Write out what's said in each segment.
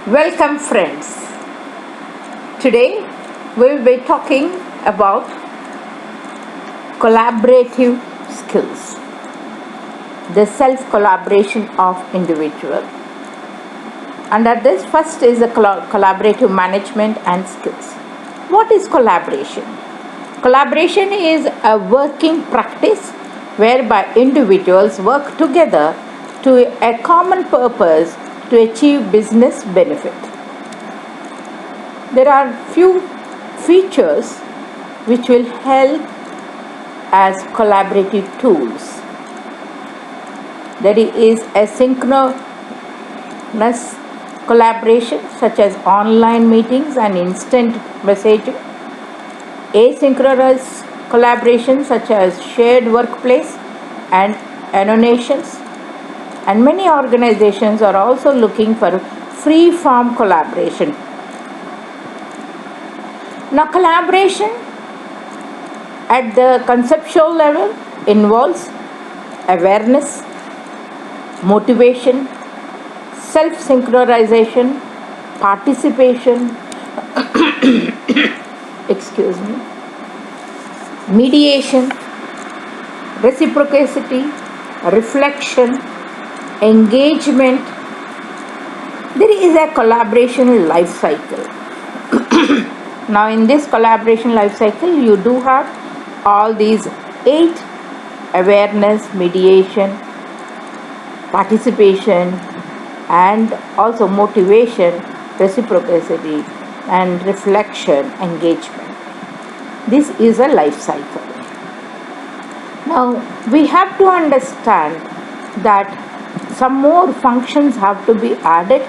Welcome, friends. Today we will be talking about collaborative skills, the self collaboration of individual. Under this, first is the collaborative management and skills. What is collaboration? Collaboration is a working practice whereby individuals work together to a common purpose to achieve business benefit. There are few features which will help as collaborative tools. There is asynchronous collaboration such as online meetings and instant messaging, asynchronous collaboration such as shared workplace and annotations, and many organizations are also looking for free form collaboration. Now, collaboration at the conceptual level involves awareness, motivation, self-synchronization, participation, mediation, reciprocity, reflection, engagement. There is a collaboration life cycle. Now, in this collaboration life cycle, you do have all these 8: awareness, mediation, participation, and also motivation, reciprocity, and reflection, engagement. This is a life cycle. Now, we have to understand that some more functions have to be added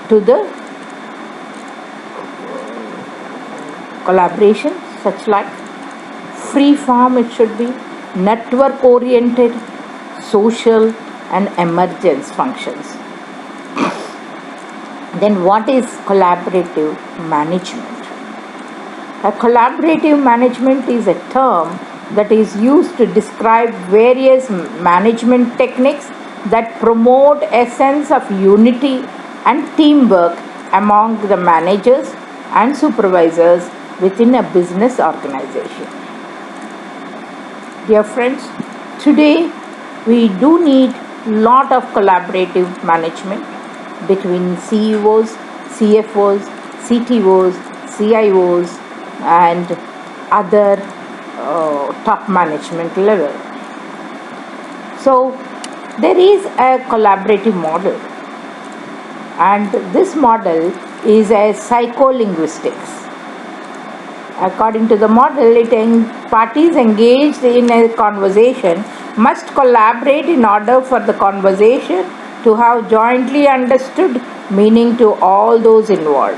to the collaboration, such like free form, it should be network oriented, social, and emergence functions. Then what is collaborative management? A collaborative management is a term that is used to describe various management techniques that promote a sense of unity and teamwork among the managers and supervisors within a business organization. Dear friends, today we do need lot of collaborative management between CEOs, CFOs, CTOs, CIOs, and other top management level. So there is a collaborative model, and this model is a psycholinguistics. According to the model, parties engaged in a conversation must collaborate in order for the conversation to have jointly understood meaning to all those involved.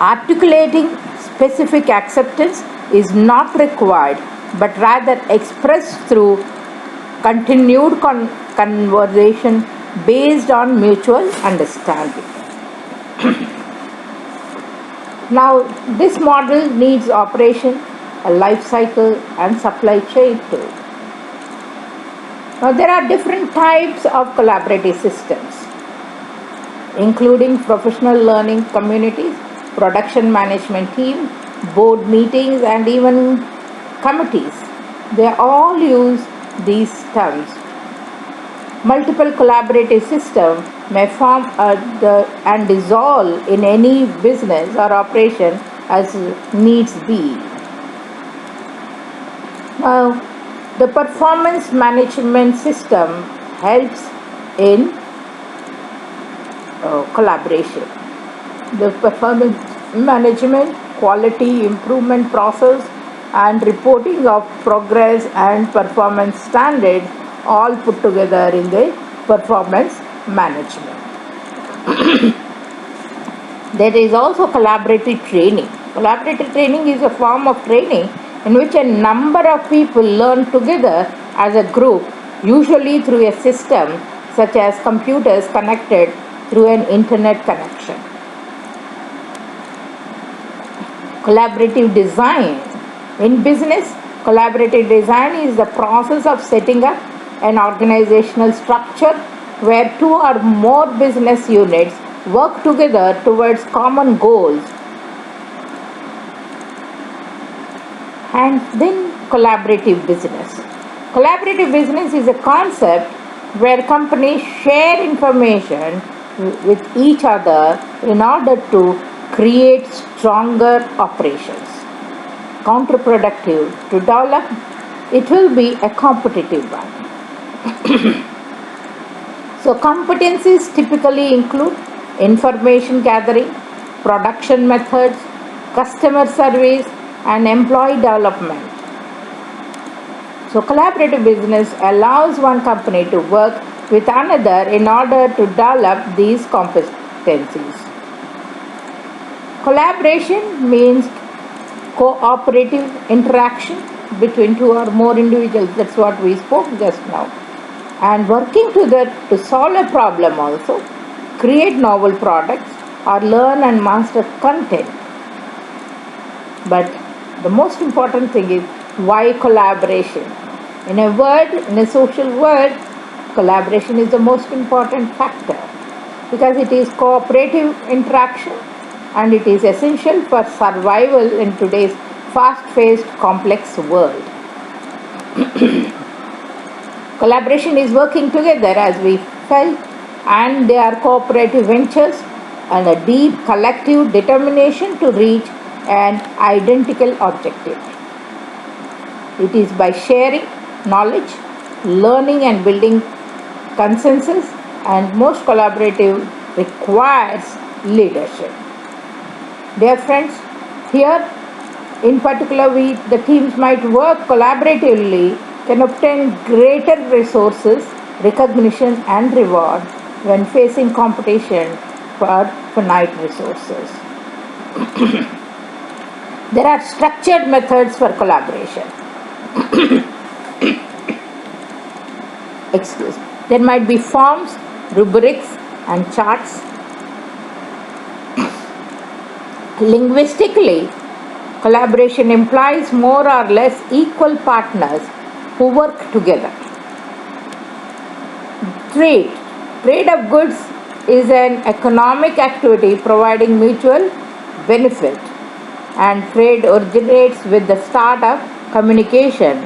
Articulating specific acceptance is not required, but rather expressed through continued conversation based on mutual understanding. Now, this model needs operation, a life cycle, and supply chain too. Now, there are different types of collaborative systems, including professional learning communities, production management team, board meetings, and even committees. They all use these terms. Multiple collaborative systems may form and dissolve in any business or operation as needs be. Now, the performance management system helps in collaboration. The performance management, quality improvement process, and reporting of progress and performance standard all put together in the performance management. There is also collaborative training. Collaborative training is a form of training in which a number of people learn together as a group, usually through a system such as computers connected through an internet connection. Collaborative design. In business, collaborative design is the process of setting up an organizational structure where two or more business units work together towards common goals. And then collaborative business. Collaborative business is a concept where companies share information with each other in order to create stronger operations. Counterproductive to develop, it will be a competitive one. So competencies typically include information gathering, production methods, customer service, and employee development. So collaborative business allows one company to work with another in order to develop these competencies. Collaboration means cooperative interaction between two or more individuals. That's what we spoke just now. And working together to solve a problem also, create novel products, or learn and master content. But the most important thing is why collaboration? In a social world, collaboration is the most important factor because it is cooperative interaction and it is essential for survival in today's fast-paced, complex world. Collaboration is working together as we felt, and they are cooperative ventures and a deep collective determination to reach an identical objective. It is by sharing knowledge, learning and building consensus, and most collaborative requires leadership. Dear friends, here in particular the teams might work collaboratively can obtain greater resources, recognition and reward when facing competition for finite resources. There are structured methods for collaboration. Excuse me. There might be forms, rubrics, and charts. Linguistically, collaboration implies more or less equal partners who work together. Trade of goods is an economic activity providing mutual benefit, and trade originates with the start of communication.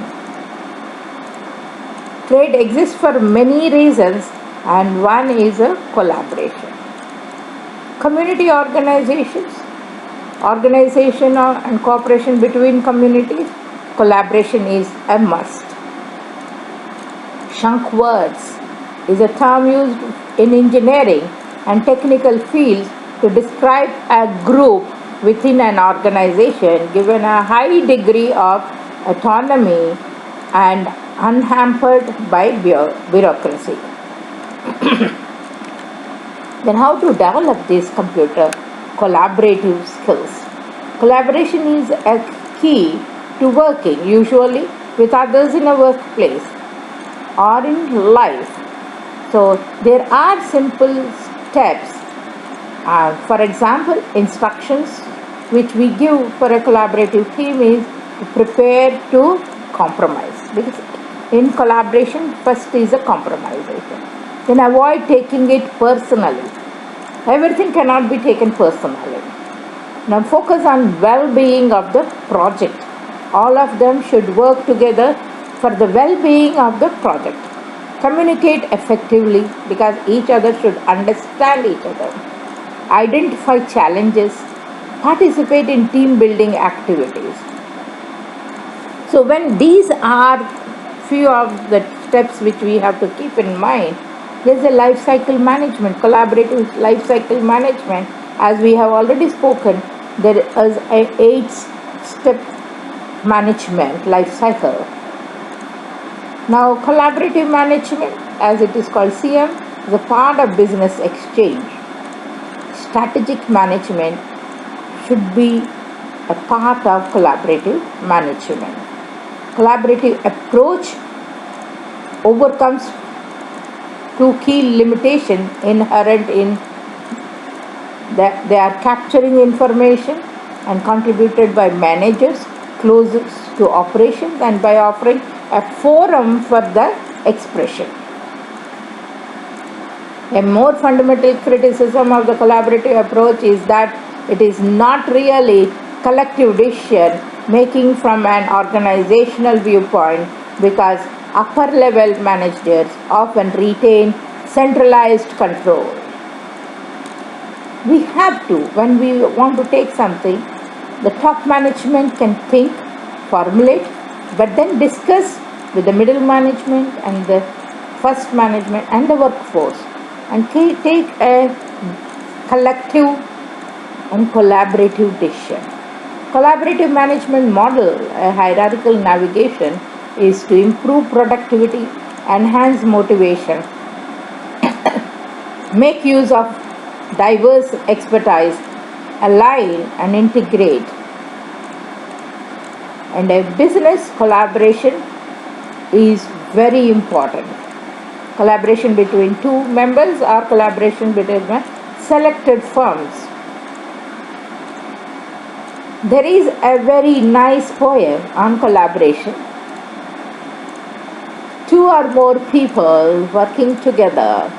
Trade exists for many reasons, and one is a collaboration. Community organization and cooperation between communities, collaboration is a must. Shunk words is a term used in engineering and technical fields to describe a group within an organization given a high degree of autonomy and unhampered by bureaucracy. Then how to develop these computer collaborative skills? Collaboration is a key to working usually with others in a workplace or in life. So there are simple steps. For example, instructions which we give for a collaborative team is to prepare to compromise. Because in collaboration, first is a compromisation. Then avoid taking it personally. Everything cannot be taken personally. Now focus on well-being of the project. All of them should work together for the well-being of the project. Communicate effectively because each other should understand each other. Identify challenges. Participate in team building activities. So when these are few of the steps which we have to keep in mind, there is a life cycle management, collaborative life cycle management. As we have already spoken, there is an 8-step management life cycle. Now, collaborative management, as it is called CM, is a part of business exchange. Strategic management should be a part of collaborative management. Collaborative approach overcomes two key limitations inherent in that they are capturing information and contributed by managers closest to operations and by offering a forum for the expression. A more fundamental criticism of the collaborative approach is that it is not really collective decision making from an organizational viewpoint because upper level managers often retain centralized control. We have to, when we want to take something, the top management can think, formulate, but then discuss with the middle management and the first management and the workforce and take a collective and collaborative decision. Collaborative management model, a hierarchical navigation, is to improve productivity, enhance motivation, make use of diverse expertise, align and integrate. And a business collaboration is very important. Collaboration between two members or collaboration between selected firms. There is a very nice poem on collaboration. Two or more people working together,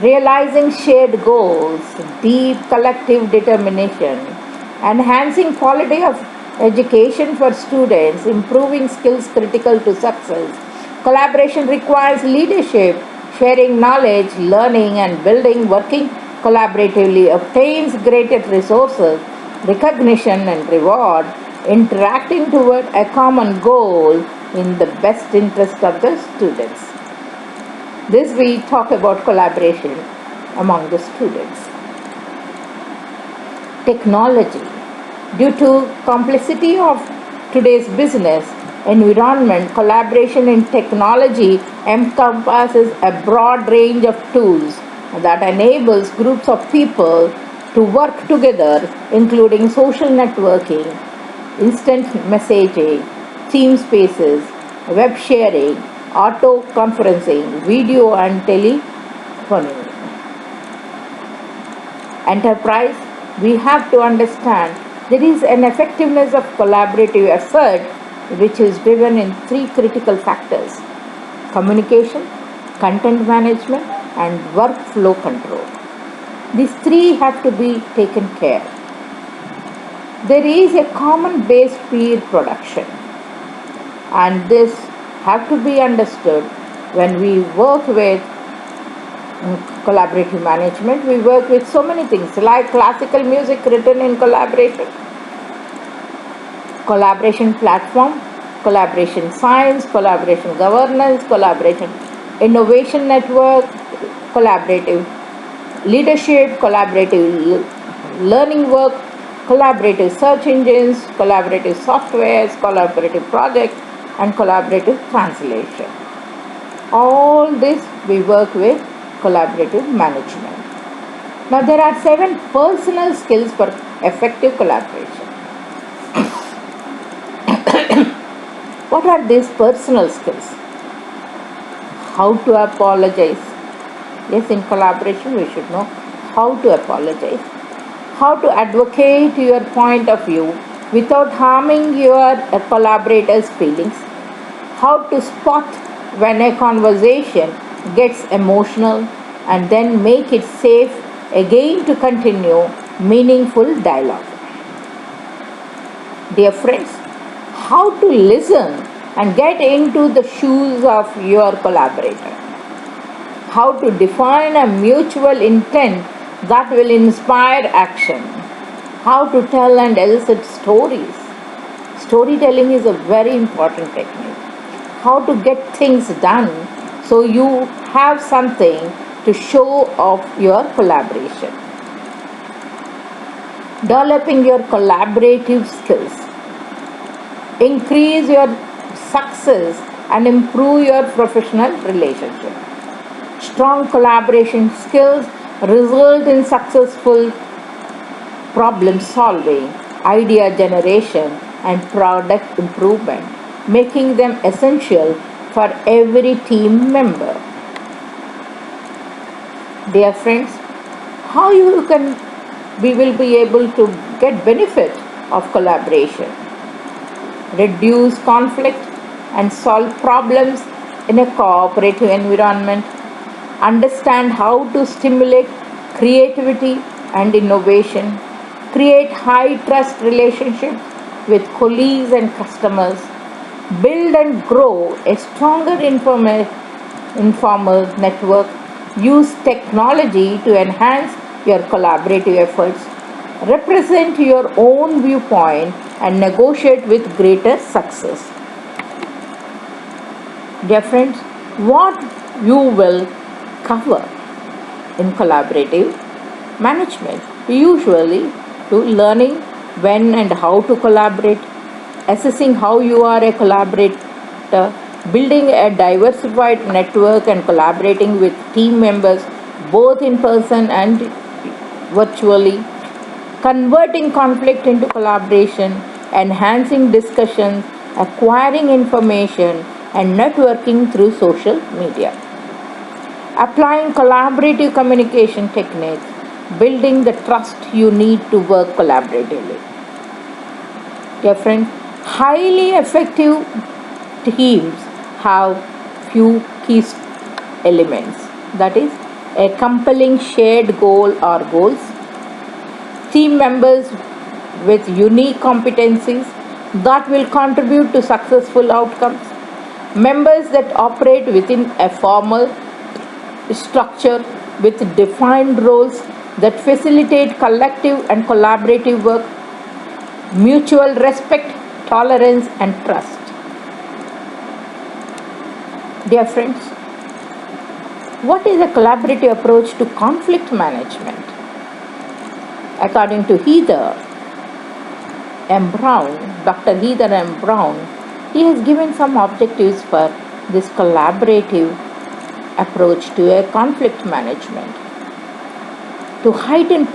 realizing shared goals, deep collective determination, enhancing quality of education for students, improving skills critical to success. Collaboration requires leadership, sharing knowledge, learning and building, working collaboratively obtains greater resources, recognition and reward, interacting toward a common goal in the best interest of the students. This we talk about collaboration among the students. Technology. Due to complexity of today's business environment, collaboration in technology encompasses a broad range of tools that enables groups of people to work together, including social networking, instant messaging, team spaces, web sharing, auto conferencing, video and telephony. Enterprise, we have to understand there is an effectiveness of collaborative effort which is driven in three critical factors: communication, content management and workflow control. These three have to be taken care. There is a common based peer production, and this have to be understood when we work with collaborative management. We work with so many things like classical music written in collaboration, collaboration platform, collaboration science, collaboration governance, collaboration innovation network, collaborative leadership, collaborative learning work, collaborative search engines, collaborative softwares, collaborative projects, and collaborative translation. All this we work with collaborative management. Now there are 7 personal skills for effective collaboration. What are these personal skills? How to apologize. Yes, in collaboration we should know how to apologize, how to advocate your point of view without harming your collaborators' feelings, how to spot when a conversation gets emotional and then make it safe again to continue meaningful dialogue. Dear friends, how to listen and get into the shoes of your collaborator, how to define a mutual intent that will inspire action, how to tell and elicit stories. Storytelling is a very important technique. How to get things done so you have something to show off your collaboration. Developing your collaborative skills. Increase your success and improve your professional relationship. Strong collaboration skills result in successful problem solving, idea generation, and product improvement, making them essential for every team member. Dear friends, how we will be able to get benefit of collaboration, reduce conflict and solve problems in a cooperative environment, understand how to stimulate creativity and innovation, create high trust relationships with colleagues and customers, build and grow a stronger informal network, use technology to enhance your collaborative efforts, represent your own viewpoint, and negotiate with greater success. Dear friends, what you will cover in collaborative management? Usually, to learning when and how to collaborate, assessing how you are a collaborator, building a diversified network and collaborating with team members both in person and virtually, converting conflict into collaboration, enhancing discussions, acquiring information, and networking through social media. Applying collaborative communication techniques, building the trust you need to work collaboratively. Dear friends, highly effective teams have few key elements. That is, a compelling shared goal or goals, team members with unique competencies that will contribute to successful outcomes, members that operate within a formal structure with defined roles that facilitate collective and collaborative work, mutual respect, tolerance, and trust. Dear friends, what is a collaborative approach to conflict management? According to Dr. Heather M. Brown, he has given some objectives for this collaborative approach to a conflict management. To heighten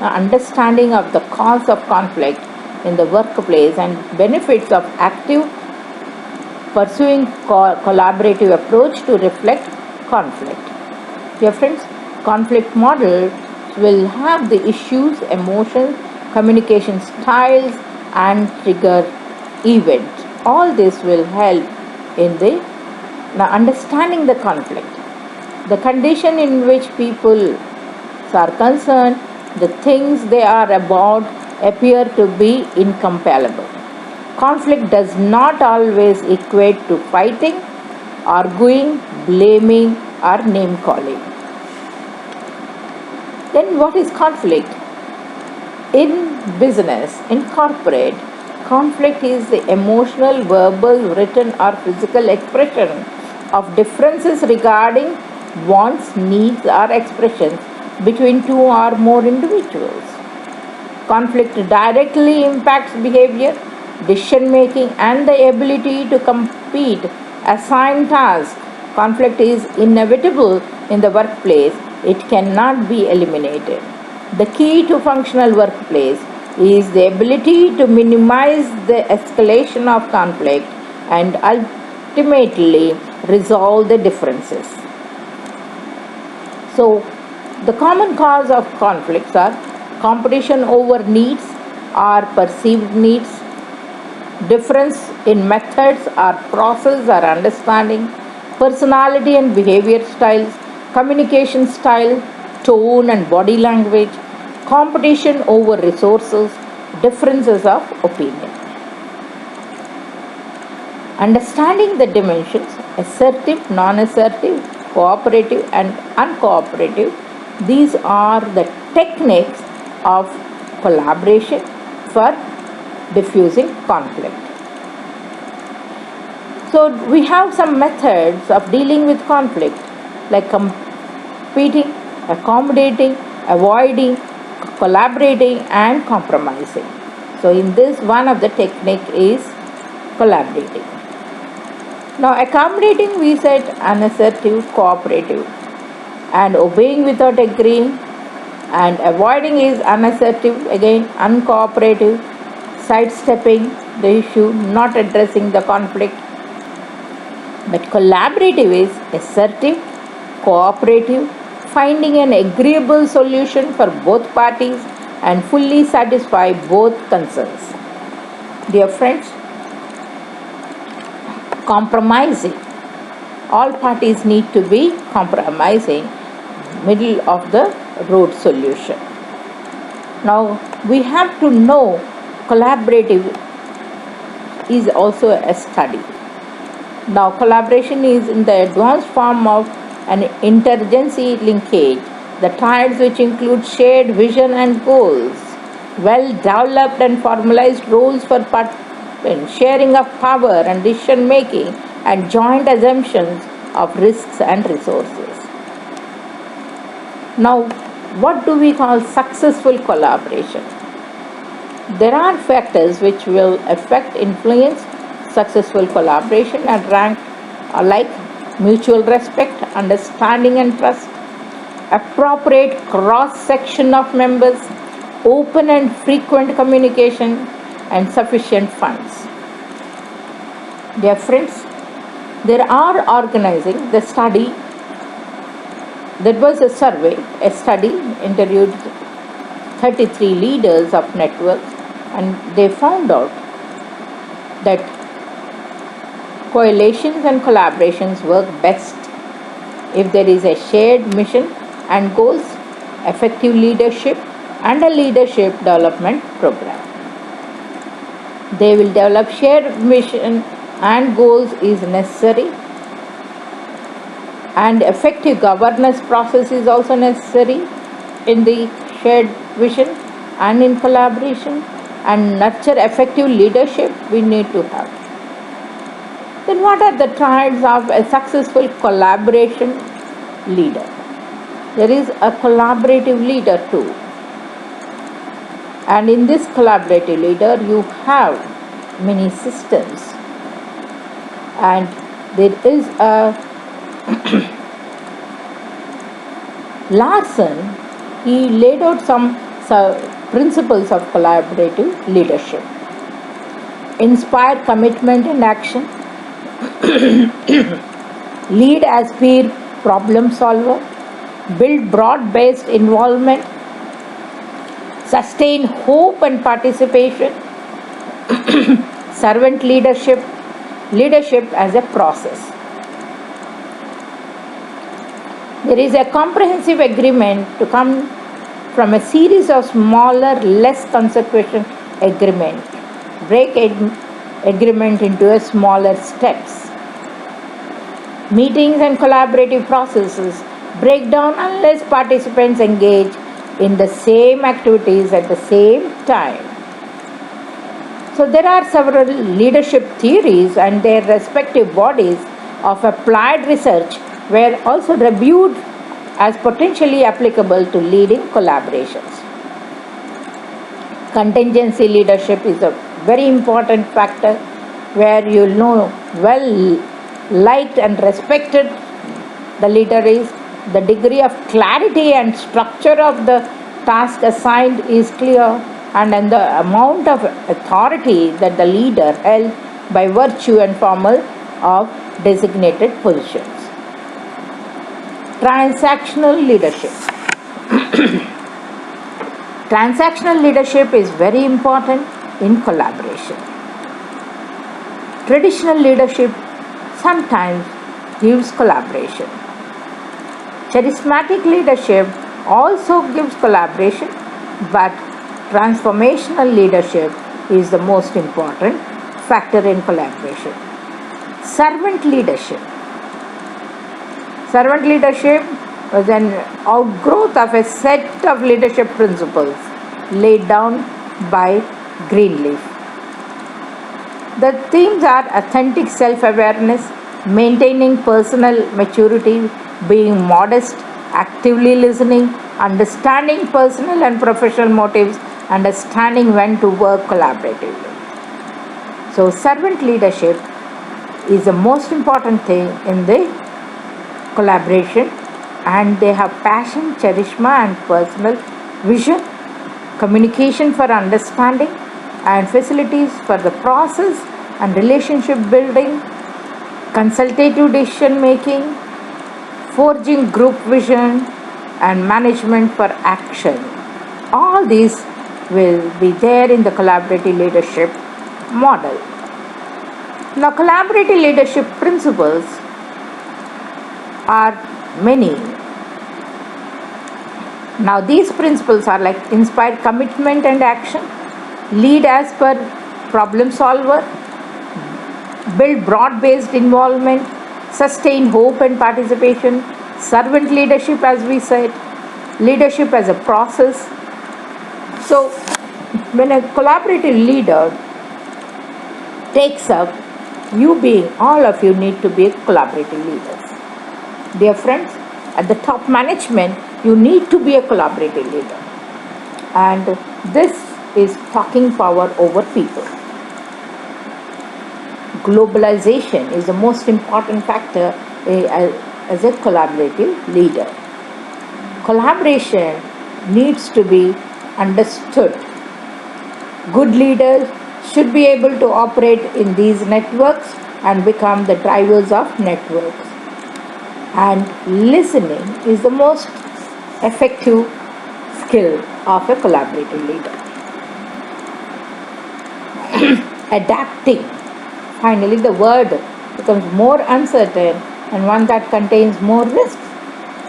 understanding of the cause of conflict in the workplace and benefits of active pursuing collaborative approach to reflect conflict. Dear friends, conflict models will have the issues, emotions, communication styles, and trigger events. All this will help in the understanding the conflict, the condition in which people are concerned, the things they are about appear to be incompatible. Conflict does not always equate to fighting, arguing, blaming, or name calling. Then, what is conflict? In business, in corporate, conflict is the emotional, verbal, written, or physical expression of differences regarding wants, needs, or expressions between two or more individuals. Conflict directly impacts behavior, decision making, and the ability to complete assigned tasks. Conflict is inevitable in the workplace, it cannot be eliminated. The key to functional workplace is the ability to minimize the escalation of conflict and ultimately resolve the differences. So, the common cause of conflicts are competition over needs or perceived needs, difference in methods or process or understanding, personality and behavior styles, communication style, tone and body language, competition over resources, differences of opinion. Understanding the dimensions assertive, non assertive, cooperative, and uncooperative, these are the techniques of collaboration for diffusing conflict. So, we have some methods of dealing with conflict like competing, accommodating, avoiding, collaborating, and compromising. So, in this, one of the technique is collaborating. Now, accommodating, we said unassertive, cooperative, and obeying without agreeing, and avoiding is unassertive, again uncooperative, sidestepping the issue, not addressing the conflict. But collaborative is assertive, cooperative, finding an agreeable solution for both parties and fully satisfy both concerns. Dear friends, compromising. all parties need to be compromising middle of the road solution. Now we have to know collaborative is also a study. Now collaboration is in the advanced form of an interagency linkage, the triads which include shared vision and goals, well developed and formalized roles for participants, sharing of power and decision making, and joint assumptions of risks and resources. Now, what do we call successful collaboration? There are factors which will affect, influence successful collaboration and rank like mutual respect, understanding and trust, appropriate cross-section of members, open and frequent communication, and sufficient funds. Dear friends, there are organizing the study. There was a survey, a study interviewed 33 leaders of networks, and they found out that coalitions and collaborations work best if there is a shared mission and goals, effective leadership, and a leadership development program. They will develop shared mission and goals is necessary, and effective governance process is also necessary in the shared vision and in collaboration, and nurture effective leadership we need to have. Then what are the triads of a successful collaboration leader? There is a collaborative leader too. And in this collaborative leader, you have many systems. And there is a Larson, he laid out some principles of collaborative leadership. Inspire commitment and action. Lead as peer problem solver. Build broad-based involvement. Sustain hope and participation. Servant leadership. Leadership as a process. There is a comprehensive agreement to come from a series of smaller, less consequential agreements. Break agreement into a smaller steps. Meetings and collaborative processes break down unless participants engage in the same activities at the same time. So there are several leadership theories, and their respective bodies of applied research were also reviewed as potentially applicable to leading collaborations. Contingency leadership is a very important factor where you know well liked and respected the leader is, the degree of clarity and structure of the task assigned is clear, and then the amount of authority that the leader held by virtue and formal of designated positions. Transactional leadership. Transactional leadership is very important in collaboration. Traditional leadership sometimes gives collaboration. Charismatic leadership also gives collaboration, but transformational leadership is the most important factor in collaboration. Servant leadership. Servant leadership was an outgrowth of a set of leadership principles laid down by Greenleaf. The themes are authentic self-awareness, maintaining personal maturity, being modest, actively listening, understanding personal and professional motives, understanding when to work collaboratively. So servant leadership is the most important thing in the collaboration, and they have passion, charisma and personal vision, communication for understanding, and facilities for the process and relationship building, consultative decision making, forging group vision, and management for action. All these will be there in the collaborative leadership model. Now, collaborative leadership principles are many. Now these principles are like inspire commitment and action, lead as per problem solver, build broad-based involvement, sustain hope and participation, servant leadership as we said, leadership as a process. So when a collaborative leader takes up, all of you need to be collaborative leaders. Dear friends, at the top management, you need to be a collaborative leader. And this is talking power over people. Globalization is the most important factor as a collaborative leader. Collaboration needs to be understood. Good leaders should be able to operate in these networks and become the drivers of networks. And listening is the most effective skill of a collaborative leader. Adapting. Finally, the word becomes more uncertain and one that contains more risk.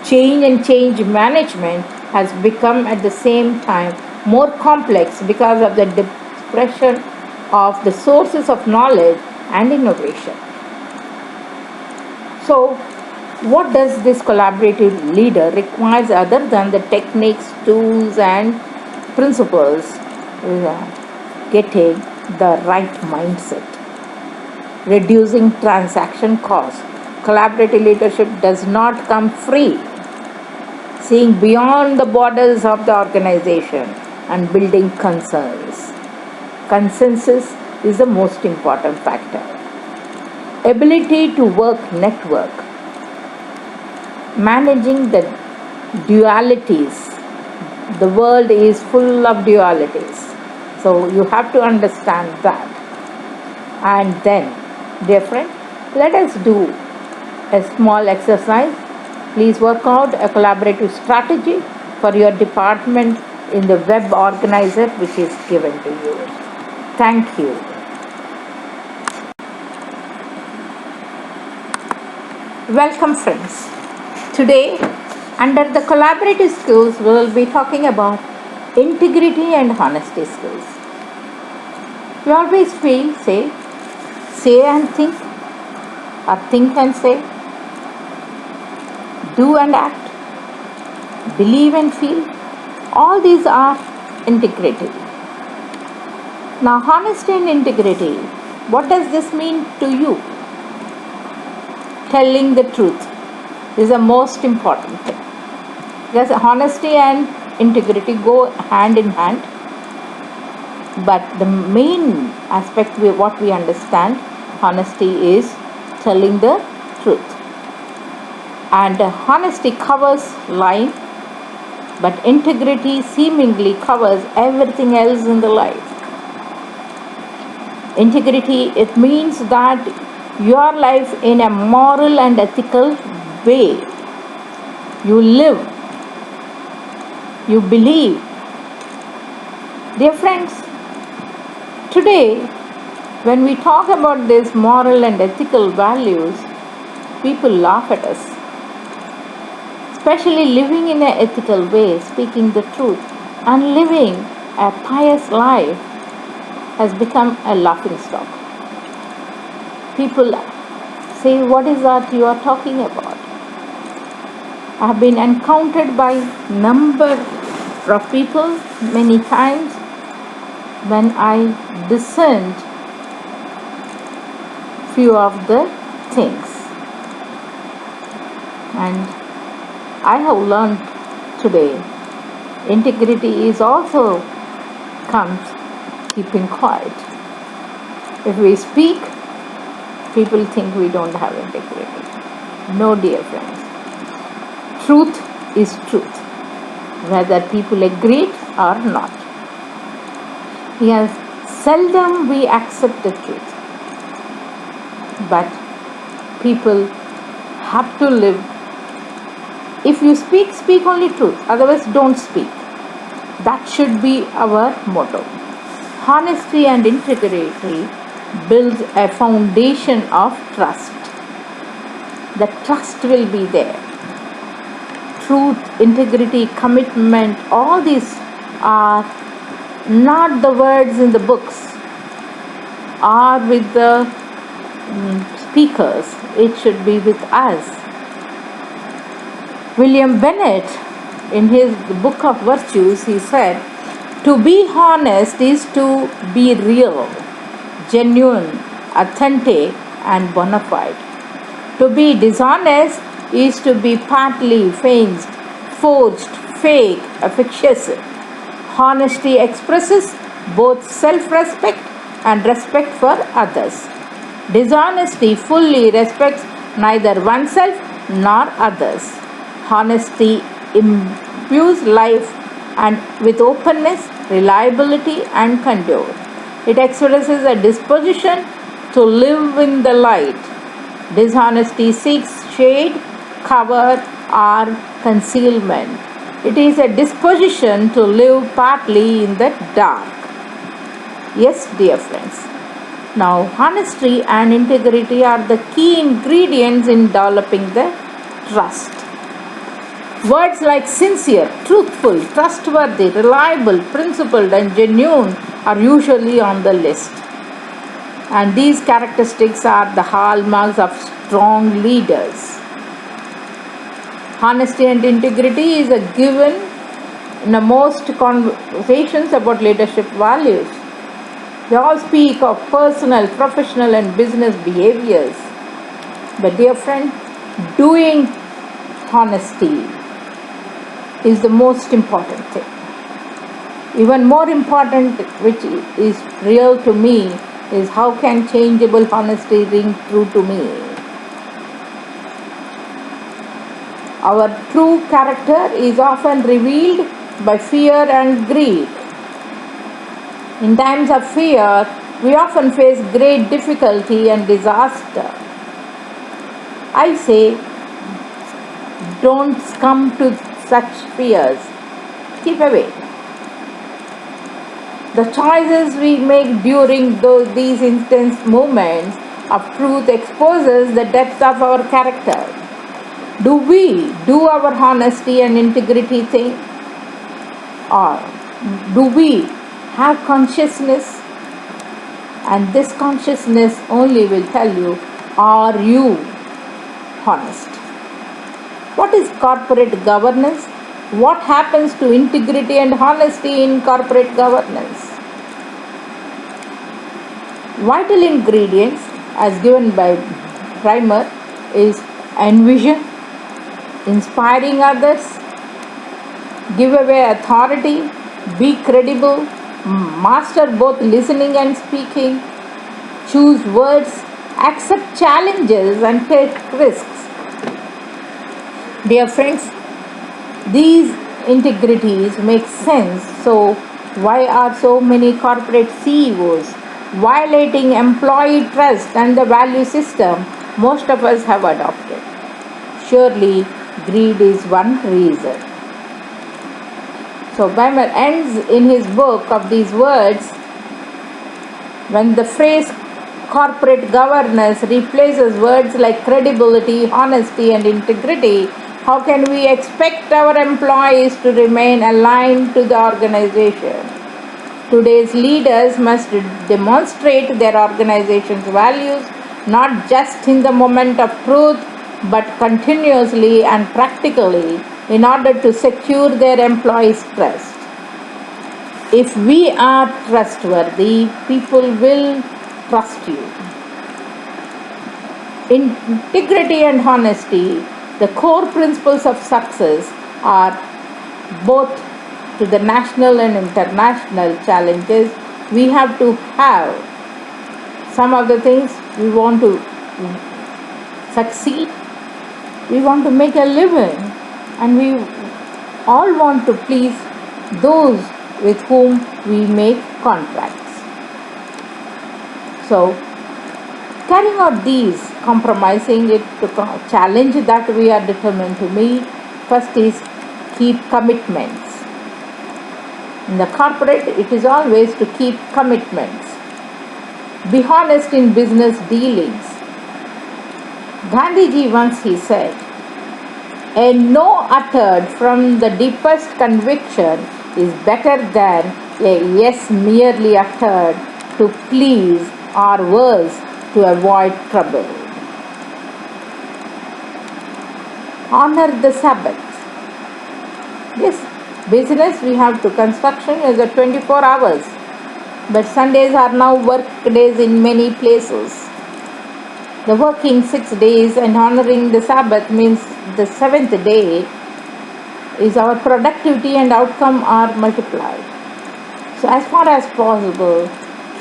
Change and change management has become at the same time more complex because of the depression of the sources of knowledge and innovation. So, what does this collaborative leader requires other than the techniques, tools and principles? Getting the right mindset. Reducing transaction costs. Collaborative leadership does not come free. Seeing beyond the borders of the organization and building concerns. Consensus is the most important factor. Ability to work network. Managing the dualities. The world is full of dualities. So you have to understand that. And then, dear friend, let us do a small exercise. Please work out a collaborative strategy for your department in the web organizer which is given to you. Thank you. Welcome friends. Today, under the collaborative skills, we will be talking about integrity and honesty skills. We always say and think, or think and say, do and act, believe and feel. All these are integrity. Now, honesty and integrity, what does this mean to you? Telling the truth is the most important thing. Because honesty and integrity go hand in hand. But the main aspect, what we understand, honesty is telling the truth. And honesty covers lying, but integrity seemingly covers everything else in the life. Integrity, it means that your life in a moral and ethical way. You live, you believe. Dear friends, today when we talk about these moral and ethical values, people laugh at us. Especially living in an ethical way, speaking the truth, and living a pious life has become a laughing stock. People say, what is that you are talking about? I have been encountered by number of people many times when I discerned few of the things. And I have learned today, integrity is also comes keeping quiet. If we speak, people think we don't have integrity. No, dear friends. Truth is truth, whether people agree or not. Yes, seldom we accept the truth. But people have to live. If you speak, speak only truth. Otherwise, don't speak. That should be our motto. Honesty and integrity builds a foundation of trust. the trust will be there. Truth, integrity, commitment, all these are not the words in the books or with the speakers. It should be with us. William Bennett, in his book of virtues, he said, to be honest is to be real, genuine, authentic, and bona fide. To be dishonest is to be partly feigned, forged, fake, fictitious. Honesty expresses both self-respect and respect for others. Dishonesty fully respects neither oneself nor others. Honesty imbues life and with openness, reliability, and candor. It expresses a disposition to live in the light. Dishonesty seeks shade, cover, or concealment. It is a disposition to live partly in the dark. Yes, dear friends. Now, honesty and integrity are the key ingredients in developing the trust. Words like sincere, truthful, trustworthy, reliable, principled, and genuine are usually on the list. And these characteristics are the hallmarks of strong leaders. Honesty and integrity is a given in most conversations about leadership values. They all speak of personal, professional, and business behaviors. But dear friend, doing honesty is the most important thing. Even more important, which is real to me, is how can changeable honesty ring true to me? Our true character is often revealed by fear and greed. In times of fear, we often face great difficulty and disaster. I say, don't succumb to such fears. Keep away. The choices we make during these intense moments of truth exposes the depth of our character. Do we do our honesty and integrity thing? Or do we have consciousness? And this consciousness only will tell you, are you honest? What is corporate governance? What happens to integrity and honesty in corporate governance? Vital ingredients, as given by Primer, is envision, inspiring others, give away authority, be credible, master both listening and speaking, choose words, accept challenges, and take risks. Dear friends, these integrities make sense. So, why are so many corporate CEOs violating employee trust and the value system most of us have adopted? Surely, greed is one reason. So, Weimar ends in his book of these words, when the phrase corporate governance replaces words like credibility, honesty, and integrity, how can we expect our employees to remain aligned to the organization? Today's leaders must demonstrate their organization's values not just in the moment of truth, but continuously and practically in order to secure their employees' trust. If we are trustworthy, people will trust you. Integrity and honesty, the core principles of success, are both to the national and international challenges. We have to have some of the things we want to succeed. We want to make a living, and we all want to please those with whom we make contracts. So, carrying out these, compromising it to challenge that we are determined to meet, first is keep commitments. In the corporate, it is always to keep commitments. Be honest in business dealings. Gandhiji once he said, "A no uttered from the deepest conviction is better than a yes merely uttered to please or worse to avoid trouble." Honor the Sabbath. Yes, business we have to construction is a 24 hours. But Sundays are now work days in many places. The working 6 days and honoring the Sabbath means the seventh day is our productivity and outcome are multiplied. So as far as possible,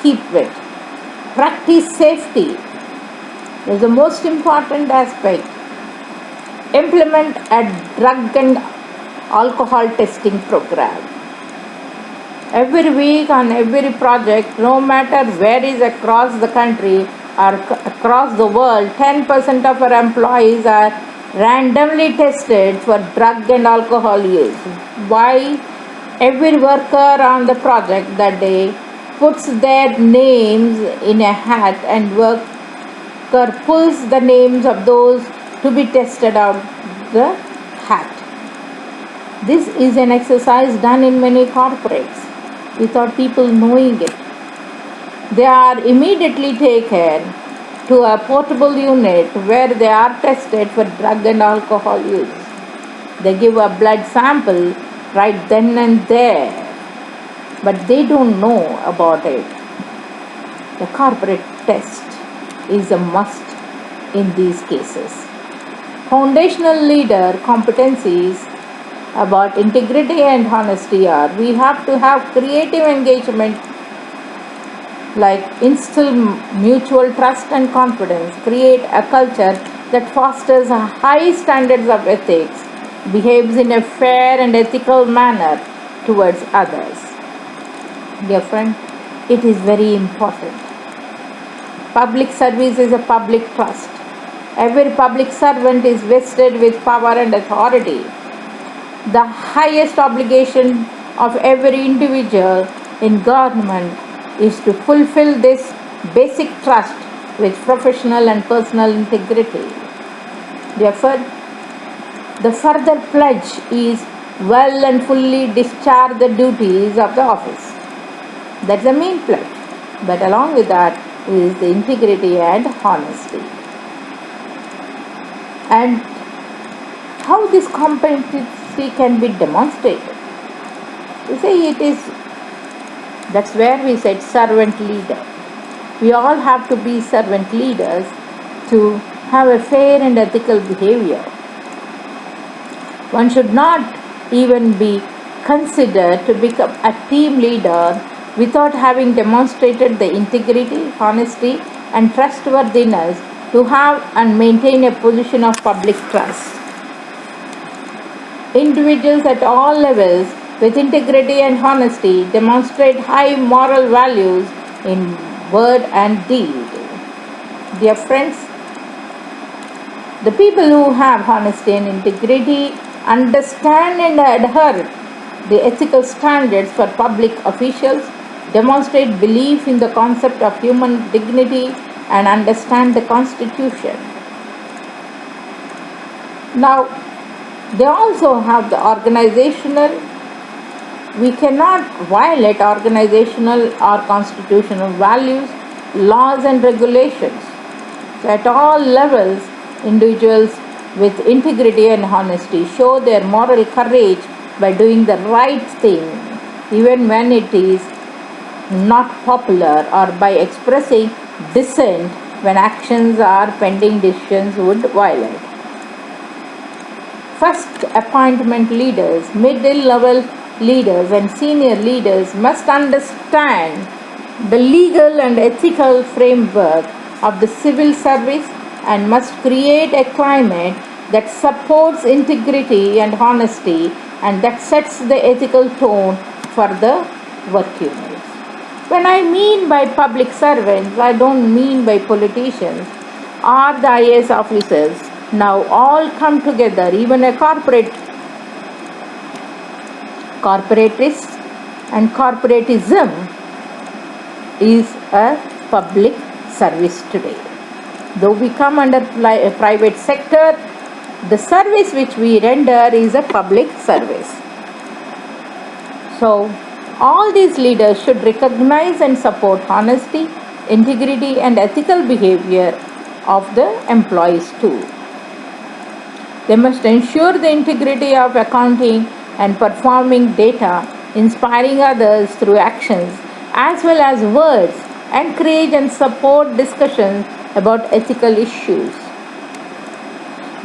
keep it. Practice safety is the most important aspect. Implement a drug and alcohol testing program. Every week on every project, no matter where is across the country or across the world, 10% of our employees are randomly tested for drug and alcohol use. Why? Every worker on the project that day puts their names in a hat and worker pulls the names of those to be tested out the hat. This is an exercise done in many corporates without people knowing it. They are immediately taken to a portable unit where they are tested for drug and alcohol use. They give a blood sample right then and there, but they don't know about it. The corporate test is a must in these cases. Foundational leader competencies about integrity and honesty are: we have to have creative engagement, like instill mutual trust and confidence, create a culture that fosters high standards of ethics, behaves in a fair and ethical manner towards others. Dear friend, it is very important. Public service is a public trust. Every public servant is vested with power and authority. The highest obligation of every individual in government is to fulfill this basic trust with professional and personal integrity. Therefore, the further pledge is well and fully discharge the duties of the office. That's the main pledge. But along with that is the integrity and honesty. And how this competency can be demonstrated? You see, that's where we said servant leader. We all have to be servant leaders to have a fair and ethical behavior. One should not even be considered to become a team leader without having demonstrated the integrity, honesty, and trustworthiness to have and maintain a position of public trust. Individuals at all levels with integrity and honesty demonstrate high moral values in word and deed. Dear friends, the people who have honesty and integrity understand and adhere the ethical standards for public officials, demonstrate belief in the concept of human dignity, and understand the Constitution. Now, they also have the organizational. We cannot violate organizational or constitutional values, laws, and regulations. So at all levels, individuals with integrity and honesty show their moral courage by doing the right thing, even when it is not popular, or by expressing dissent when actions or pending decisions would violate. First appointment leaders, middle level leaders, and senior leaders must understand the legal and ethical framework of the civil service and must create a climate that supports integrity and honesty and that sets the ethical tone for the work units. When I mean by public servants, I don't mean by politicians or the IAS officers. Now all come together, even a corporatist and corporatism is a public service today. Though we come under private sector, the service which we render is a public service. So, all these leaders should recognize and support honesty, integrity, and ethical behavior of the employees too. They must ensure the integrity of accounting and performing data, inspiring others through actions as well as words, encourage and support discussions about ethical issues.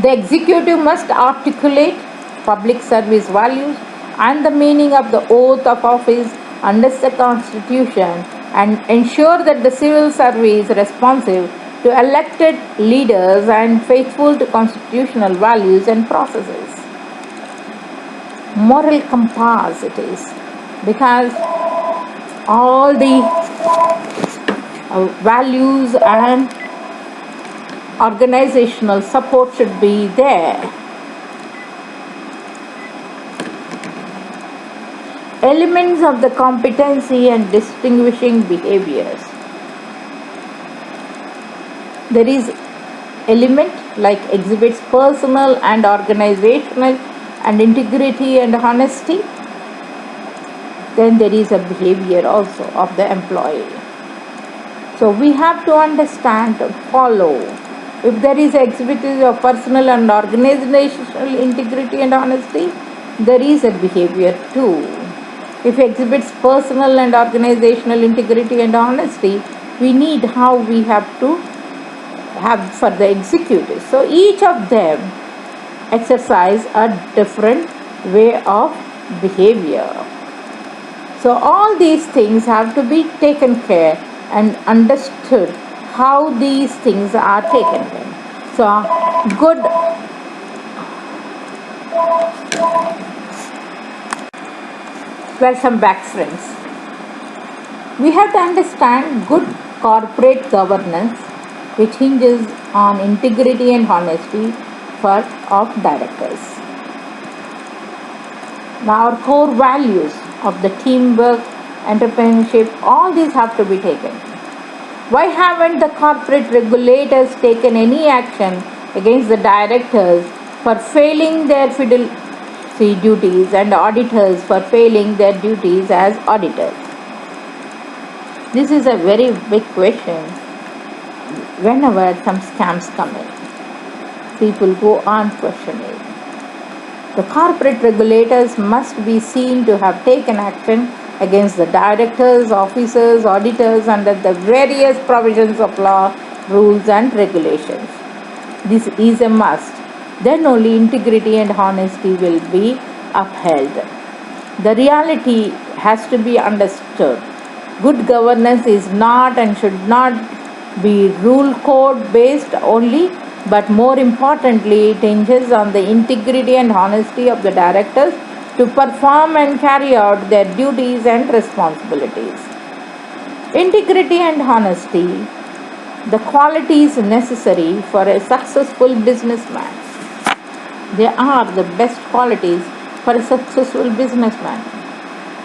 The executive must articulate public service values and the meaning of the oath of office under the Constitution and ensure that the civil service is responsive to elected leaders and faithful to constitutional values and processes. Moral compass it is, because all the values and organizational support should be there. Elements of the competency and distinguishing behaviors. There is element like exhibits personal and organizational and integrity and honesty. Then there is a behavior also of the employee. So we have to understand, follow. If there is exhibition of personal and organizational integrity and honesty, there is a behavior too. If exhibits personal and organizational integrity and honesty, we need how we have to have for the executives. So each of them exercise a different way of behavior. So all these things have to be taken care and understood how these things are taken care. So good welcome back friends. We have to understand good corporate governance which hinges on integrity and honesty of directors. Now our core values of the teamwork, entrepreneurship, all these have to be taken. Why haven't the corporate regulators taken any action against the directors for failing their fidelity duties and auditors for failing their duties as auditors? This is a very big question. Whenever some scams come in, people go on questioning. The corporate regulators must be seen to have taken action against the directors, officers, auditors under the various provisions of law, rules and regulations. This is a must. Then only integrity and honesty will be upheld. The reality has to be understood. Good governance is not and should not be rule code based only, but more importantly, it hinges on the integrity and honesty of the directors to perform and carry out their duties and responsibilities. Integrity and honesty, the qualities necessary for a successful businessman. They are the best qualities for a successful businessman.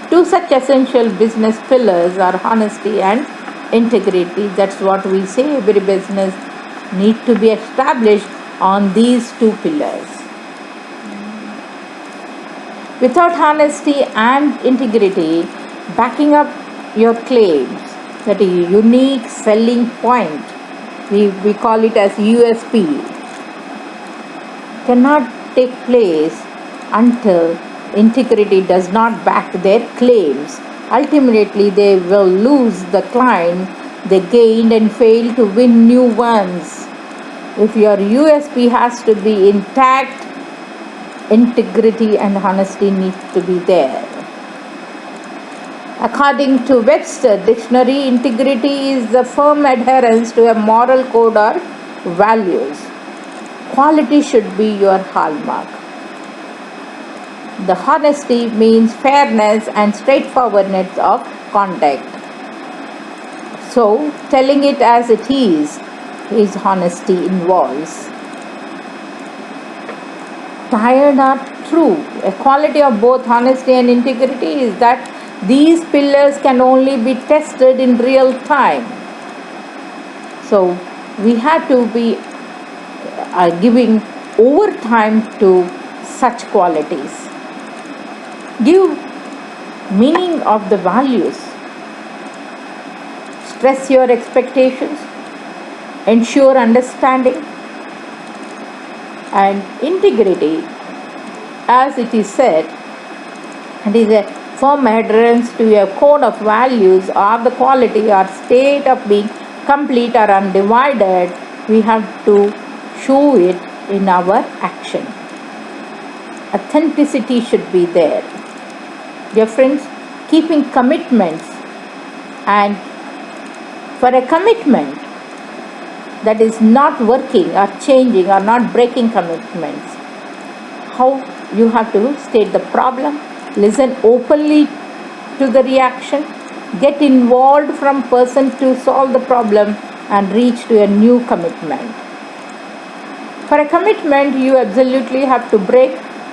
Two such essential business pillars are honesty and integrity. That's what we say. Every business needs to be established on these two pillars. Without honesty and integrity, backing up your claims, that is a unique selling point, we call it as USP, cannot take place until integrity does not back their claims. Ultimately, they will lose the client they gained and fail to win new ones. If your USP has to be intact, integrity and honesty need to be there. According to Webster Dictionary, integrity is the firm adherence to a moral code or values. Quality should be your hallmark. The honesty means fairness and straightforwardness of conduct. So, telling it as it is honesty involves. Tired or true. A quality of both honesty and integrity is that these pillars can only be tested in real time. So, we have to be giving overtime to such qualities. Give meaning of the values. Stress your expectations. Ensure understanding and integrity. As it is said, it is a firm adherence to a code of values or the quality or state of being complete or undivided. We have to show it in our action. Authenticity should be there. Dear friends, keeping commitments, and for a commitment that is not working or changing or not breaking commitments, how you have to state the problem, listen openly to the reaction, get involved from person to solve the problem and reach to a new commitment. For a commitment, you absolutely have to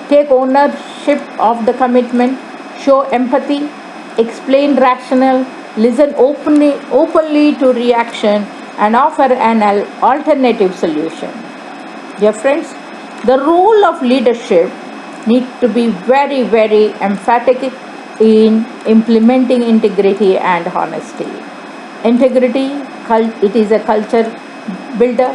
take ownership of the commitment, show empathy, explain rationale, listen openly to reaction and offer an alternative solution. Dear friends, the role of leadership needs to be very, very emphatic in implementing integrity and honesty. Integrity, it is a culture builder,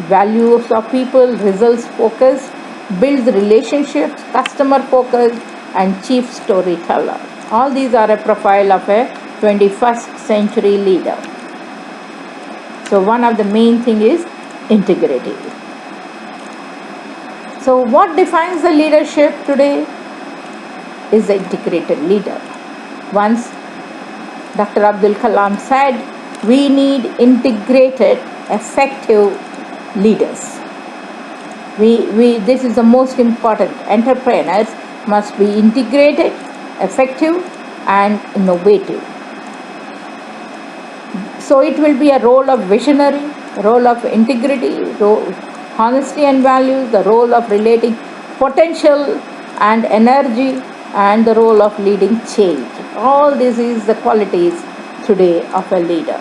values of people, results focused, builds relationships, customer focused, and chief storyteller. All these are a profile of a 21st century leader. So one of the main thing is integrity. So what defines the leadership today is the integrated leader. Once Dr. Abdul Kalam said, we need integrated, effective leaders. This is the most important. Entrepreneurs must be integrated, effective, and innovative. So it will be a role of visionary, role of integrity, honesty and values, the role of relating potential and energy, and the role of leading change. All this is the qualities today of a leader.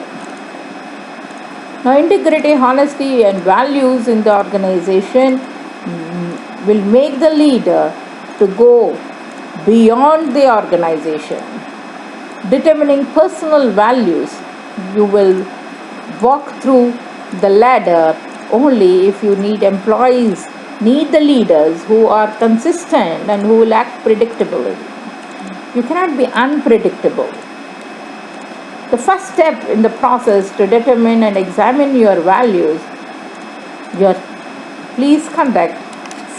Now, integrity, honesty, and values in the organization will make the leader to go beyond the organization. Determining personal values, you will walk through the ladder only if you need employees, need the leaders who are consistent and who will act predictably. You cannot be unpredictable. The first step in the process to determine and examine your values, please conduct,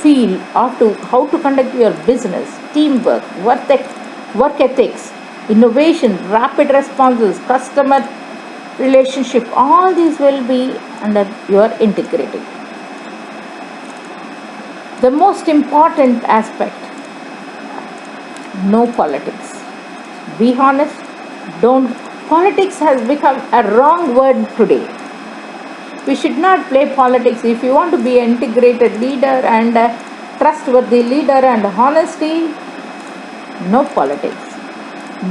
feel how to conduct your business, teamwork, work ethics, innovation, rapid responses, customer relationship, all these will be under your integrity. The most important aspect, no politics. Be honest, politics has become a wrong word today. We should not play politics. If you want to be an integrated leader and a trustworthy leader and honesty, no politics.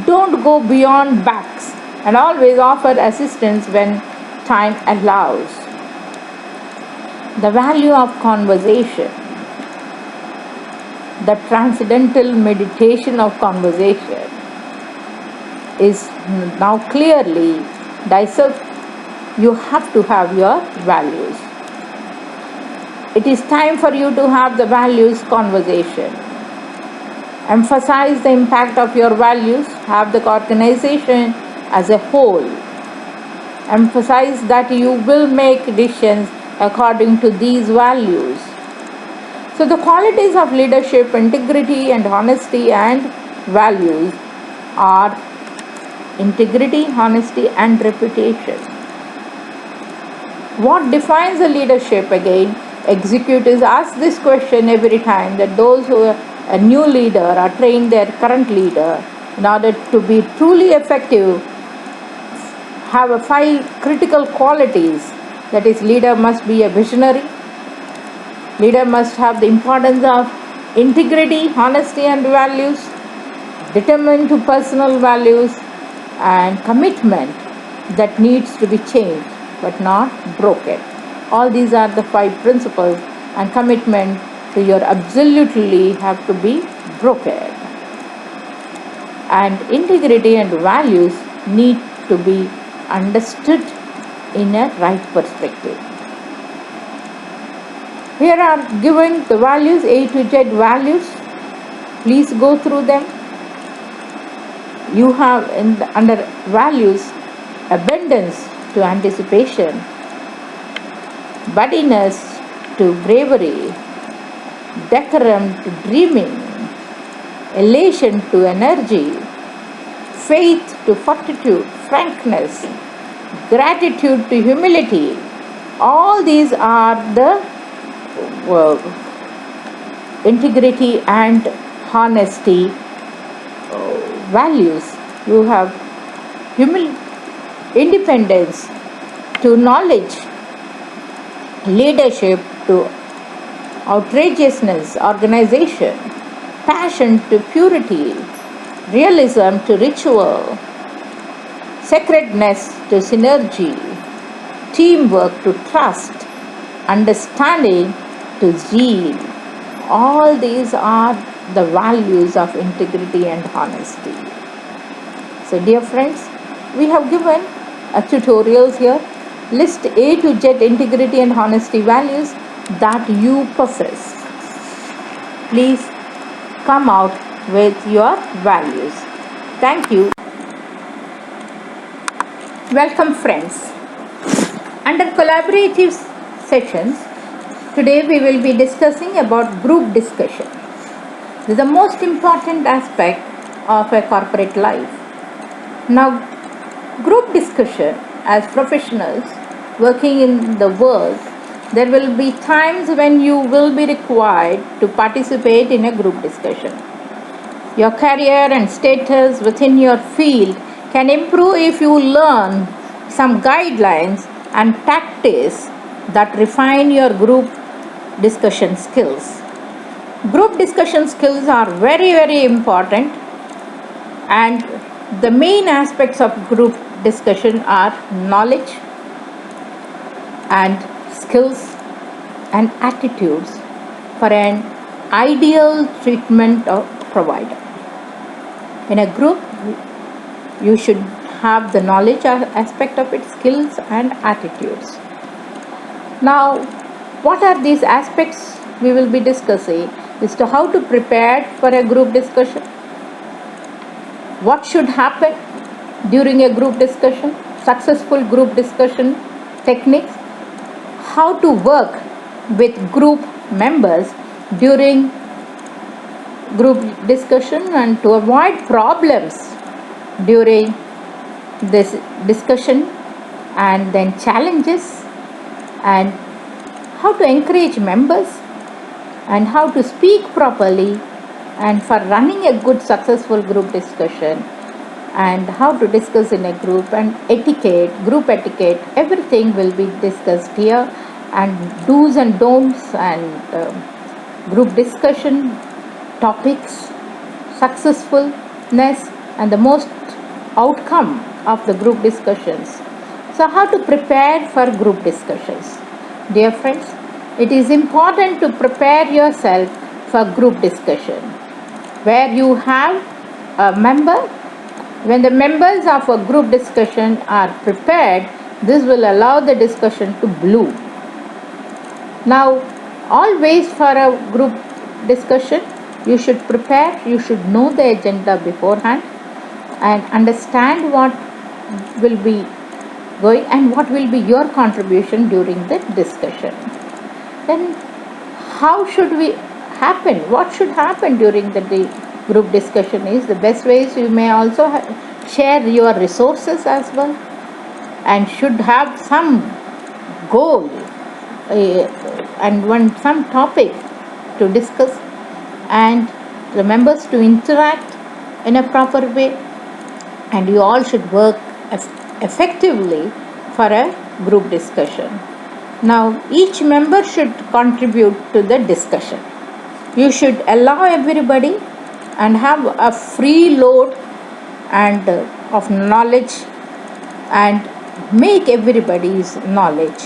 Don't go beyond backs and always offer assistance when time allows. The value of conversation, the transcendental meditation of conversation is now clearly dissected. You have to have your values. It is time for you to have the values conversation. Emphasize the impact of your values. Have the organization as a whole. Emphasize that you will make decisions according to these values. So the qualities of leadership, integrity and honesty and values are integrity, honesty and reputation. What defines a leadership? Again, executives ask this question every time, that those who are a new leader are trained their current leader in order to be truly effective, have 5 critical qualities. That is, leader must be a visionary. Leader must have the importance of integrity, honesty and values, determined to personal values, and commitment that needs to be changed but not broken. All these are the 5 principles, and commitment to your absolutely have to be broken. And integrity and values need to be understood in a right perspective. Here are given the values, A to Z values. Please go through them. You have under values abundance to anticipation, buddiness to bravery, decorum to dreaming, elation to energy, faith to fortitude, frankness, gratitude to humility. All these are the integrity and honesty values. You have independence to knowledge, leadership to outrageousness, organization, passion to purity, realism to ritual, sacredness to synergy, teamwork to trust, understanding to zeal. All these are the values of integrity and honesty. So dear friends, we have given a tutorials here. List A to Z integrity and honesty values that you possess. Please come out with your values. Thank you. Welcome friends. Under collaborative sessions, today we will be discussing about group discussion. This is the most important aspect of a corporate life. Now, group discussion, as professionals working in the world, there will be times when you will be required to participate in a group discussion. Your career and status within your field can improve if you learn some guidelines and tactics that refine your group discussion skills. Group discussion skills are very, very important, and the main aspects of group discussion are knowledge and skills and attitudes for an ideal treatment of provider. In a group, you should have the knowledge aspect of its skills and attitudes. Now, what are these aspects we will be discussing is to how to prepare for a group discussion, what should happen during a group discussion, successful group discussion techniques, how to work with group members during group discussion and to avoid problems during this discussion, and then challenges, and how to encourage members, and how to speak properly, and for running a good successful group discussion, and how to discuss in a group, and etiquette, group etiquette, everything will be discussed here, and do's and don'ts, and group discussion topics, successfulness, and the most outcome of the group discussions. So how to prepare for group discussions? Dear friends, it is important to prepare yourself for group discussion where you have a member. When the members of a group discussion are prepared, this will allow the discussion to bloom. Now, always for a group discussion, you should prepare, you should know the agenda beforehand and understand what will be going and what will be your contribution during the discussion. Then how should we happen? What should happen during the group discussion is the best ways. You may also share your resources as well, and should have some goal and some topic to discuss, and the members to interact in a proper way, and you all should work effectively for a group discussion. Now, each member should contribute to the discussion. You should allow everybody and have a free load and of knowledge, and make everybody's knowledge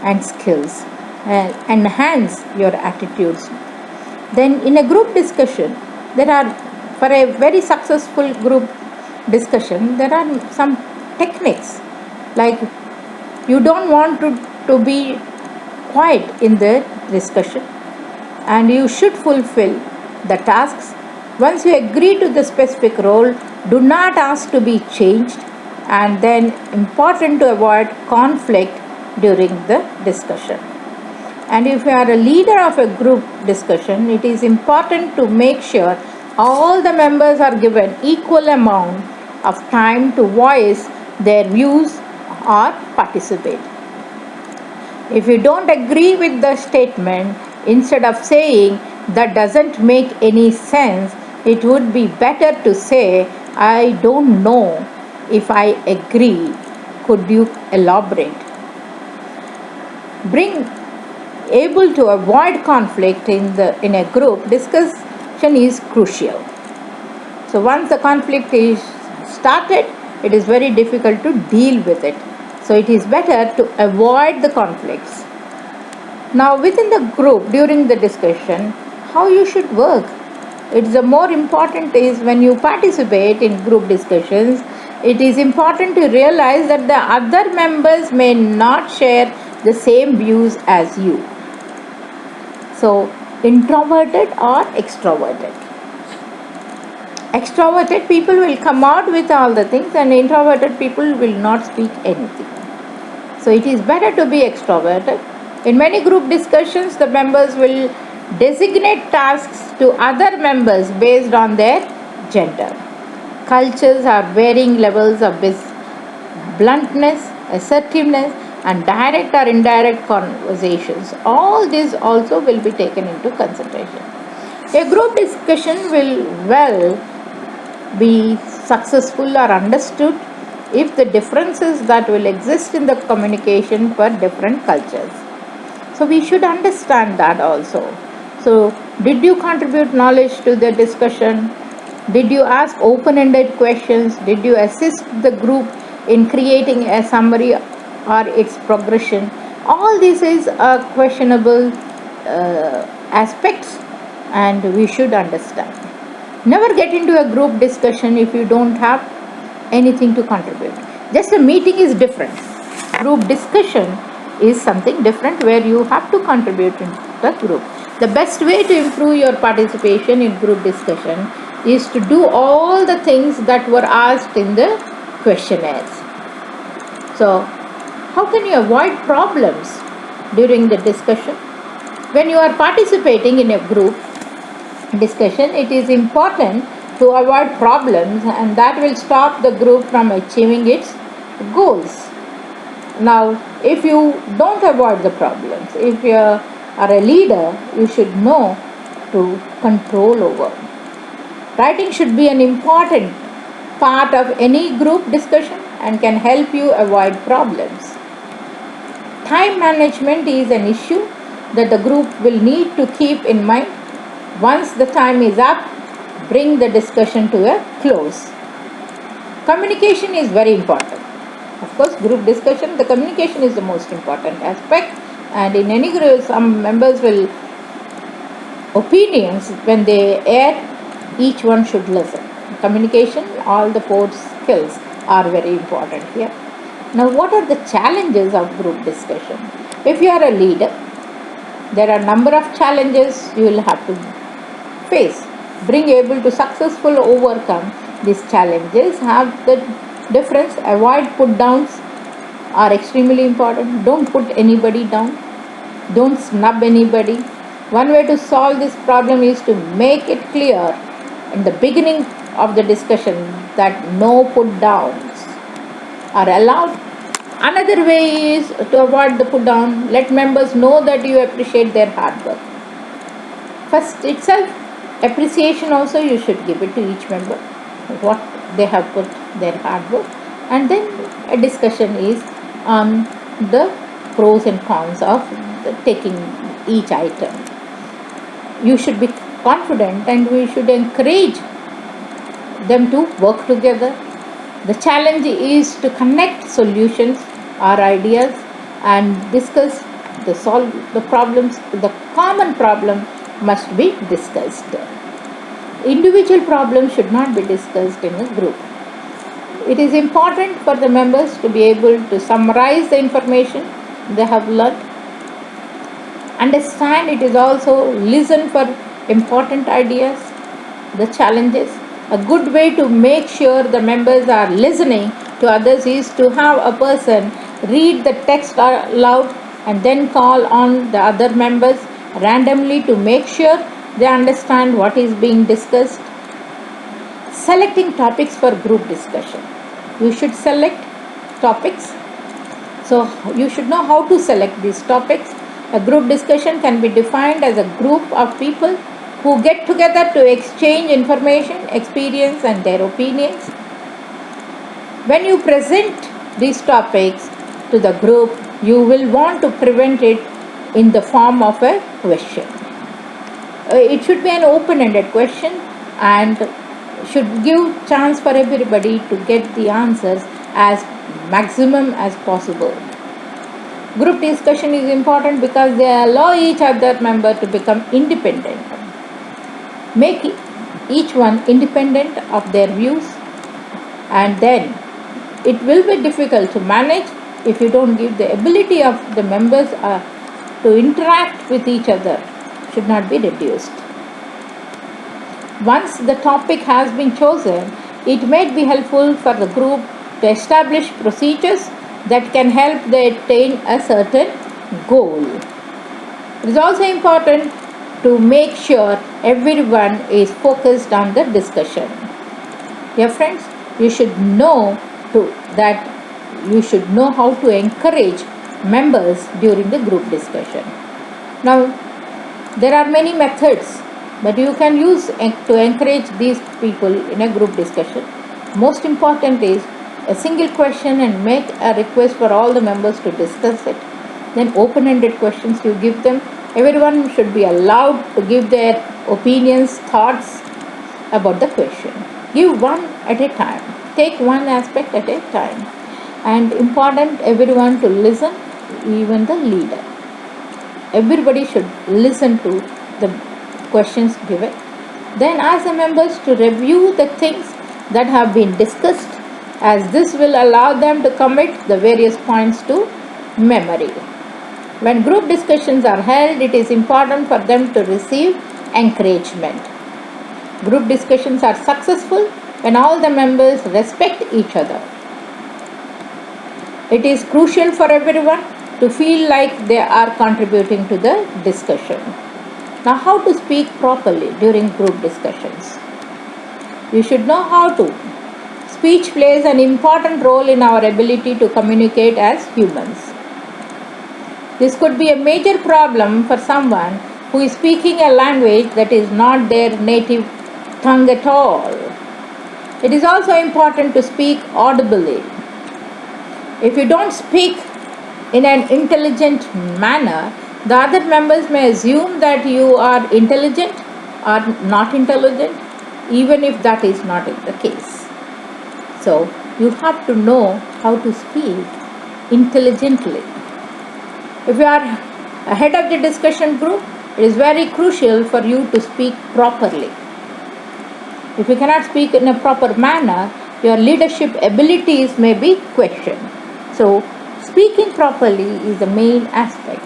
and skills and enhance your attitudes. Then in a group discussion, there are, for a very successful group discussion, there are some techniques, like you don't want to be quiet in the discussion, and you should fulfill the tasks. Once you agree to the specific role, do not ask to be changed, and then important to avoid conflict during the discussion. And if you are a leader of a group discussion, it is important to make sure all the members are given equal amount of time to voice their views or participate. If you don't agree with the statement, instead of saying that doesn't make any sense, it would be better to say, I don't know if I agree. Could you elaborate? Able to avoid conflict in a group discussion is crucial. So once the conflict is started, it is very difficult to deal with it. So it is better to avoid the conflicts. Now within the group, during the discussion, how you should work. It's the more important is when you participate in group discussions, it is important to realize that the other members may not share the same views as you. So introverted or extroverted. Extroverted people will come out with all the things, and introverted people will not speak anything. So it is better to be extroverted. In many group discussions, the members will designate tasks to other members based on their gender. Cultures have varying levels of bluntness, assertiveness, and direct or indirect conversations. All this also will be taken into consideration. A group discussion will be successful or understood if the differences that will exist in the communication for different cultures. So we should understand that also. So did you contribute knowledge to the discussion? Did you ask open-ended questions? Did you assist the group in creating a summary or its progression? All this is a questionable aspects, and we should understand. Never get into a group discussion if you don't have anything to contribute. Just a meeting is different. Group discussion is something different where you have to contribute in the group. The best way to improve your participation in group discussion is to do all the things that were asked in the questionnaires. So, how can you avoid problems during the discussion? When you are participating in a group discussion, it is important to avoid problems, and that will stop the group from achieving its goals. Now, if you don't avoid the problems, if you are a leader, you should know to control over. Writing should be an important part of any group discussion and can help you avoid problems. Time management is an issue that the group will need to keep in mind. Once the time is up, bring the discussion to a close. Communication is very important. Of course, group discussion, the communication is the most important aspect, and in any group, some members will opinions when they air, each one should listen. Communication, all the four skills are very important here. Now, what are the challenges of group discussion? If you are a leader, there are a number of challenges you will have to face. Being able to successfully overcome these challenges, have the difference, avoid put downs are extremely important. Don't put anybody down, don't snub anybody. One way to solve this problem is to make it clear in the beginning of the discussion that no put downs are allowed. Another way is to avoid the put down. Let members know that you appreciate their hard work. First itself, appreciation also you should give it to each member, what they have put their hard work. And then a discussion is on the pros and cons of taking each item. You should be confident, and we should encourage them to work together. The challenge is to connect solutions or ideas and discuss the problems, the common problem must be discussed. Individual problems should not be discussed in a group. It is important for the members to be able to summarize the information they have learned, understand. It is also listen for important ideas, the challenges. A good way to make sure the members are listening to others is to have a person read the text aloud and then call on the other members randomly to make sure they understand what is being discussed. Selecting topics for group discussion. You should select topics. So you should know how to select these topics. A group discussion can be defined as a group of people who get together to exchange information, experience, and their opinions. When you present these topics to the group, you will want to present it in the form of a question. It should be an open-ended question and should give chance for everybody to get the answers as maximum as possible. Group discussion is important because they allow each other member to become independent. Make each one independent of their views, and then it will be difficult to manage if you don't give the ability of the members to interact with each other. Should not be reduced. Once the topic has been chosen, it may be helpful for the group to establish procedures that can help them attain a certain goal. It is also important to make sure everyone is focused on the discussion. Dear friends, you should know how to encourage members during the group discussion. Now, there are many methods that you can use to encourage these people in a group discussion. Most important is a single question and make a request for all the members to discuss it. Then open-ended questions you give them. Everyone should be allowed to give their opinions, thoughts about the question. Give one at a time. Take one aspect at a time. And important, everyone to listen, even the leader. Everybody should listen to the questions given. Then ask the members to review the things that have been discussed, as this will allow them to commit the various points to memory. When group discussions are held, it is important for them to receive encouragement. Group discussions are successful when all the members respect each other. It is crucial for everyone to feel like they are contributing to the discussion. Now, how to speak properly during group discussions? You should know how to. Speech plays an important role in our ability to communicate as humans. This could be a major problem for someone who is speaking a language that is not their native tongue at all. It is also important to speak audibly. If you don't speak in an intelligent manner, the other members may assume that you are intelligent or not intelligent, even if that is not the case. So, you have to know how to speak intelligently. If you are ahead of the discussion group, it is very crucial for you to speak properly. If you cannot speak in a proper manner, your leadership abilities may be questioned. So, speaking properly is the main aspect.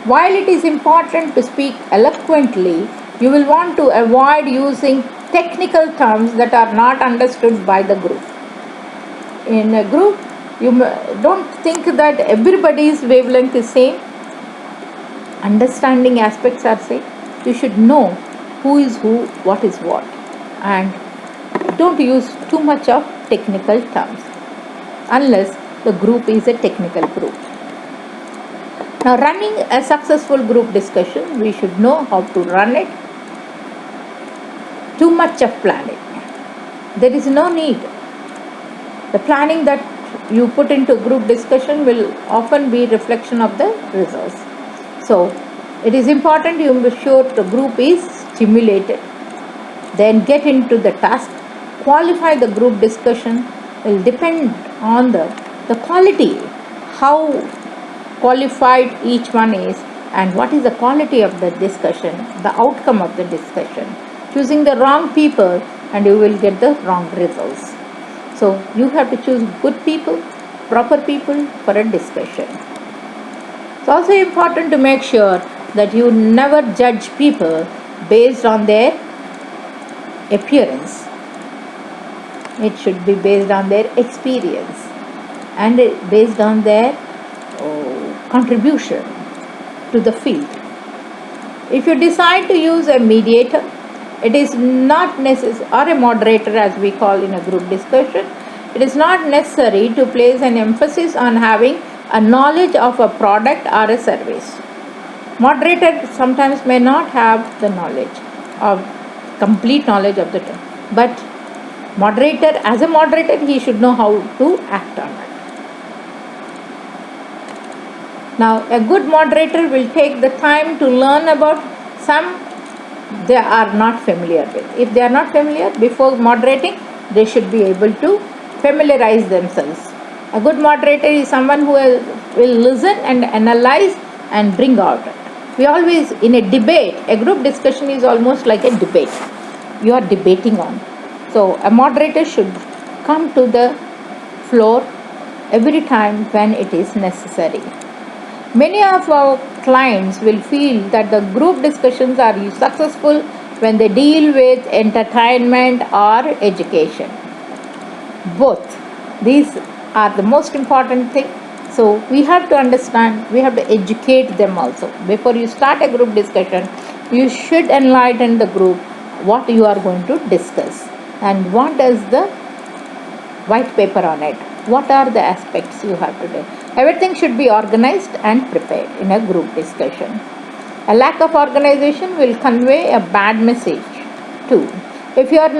While it is important to speak eloquently, you will want to avoid using technical terms that are not understood by the group. In a group, you don't think that everybody's wavelength is same. Understanding aspects are same. You should know who is who, what is what, and don't use too much of technical terms unless the group is a technical group. Now, running a successful group discussion, we should know how to run it. Too much of planning. There is no need. The planning that you put into group discussion will often be reflection of the results. So, it is important you be sure the group is stimulated. Then get into the task. Qualify the group discussion will depend on the quality, how qualified each one is, and what is the quality of the discussion, the outcome of the discussion. Choosing the wrong people and you will get the wrong results. So you have to choose good people, proper people for a discussion. It's also important to make sure that you never judge people based on their appearance. It should be based on their experience and based on their contribution to the field. If you decide to use a mediator, it is not necessary, or a moderator as we call in a group discussion, it is not necessary to place an emphasis on having a knowledge of a product or a service. Moderator sometimes may not have the knowledge of complete knowledge of the term, but moderator, as a moderator, he should know how to act on it. Now, a good moderator will take the time to learn about some they are not familiar with. If they are not familiar, before moderating, they should be able to familiarize themselves. A good moderator is someone who will listen and analyze and bring out it. We always, in a debate, a group discussion is almost like a debate. You are debating on. So, a moderator should come to the floor every time when it is necessary. Many of our clients will feel that the group discussions are successful when they deal with entertainment or education. Both. These are the most important thing. So we have to understand, we have to educate them also. Before you start a group discussion, you should enlighten the group what you are going to discuss and what does the white paper on it. What are the aspects you have to do? Everything should be organized and prepared in a group discussion. A lack of organization will convey a bad message too. If you are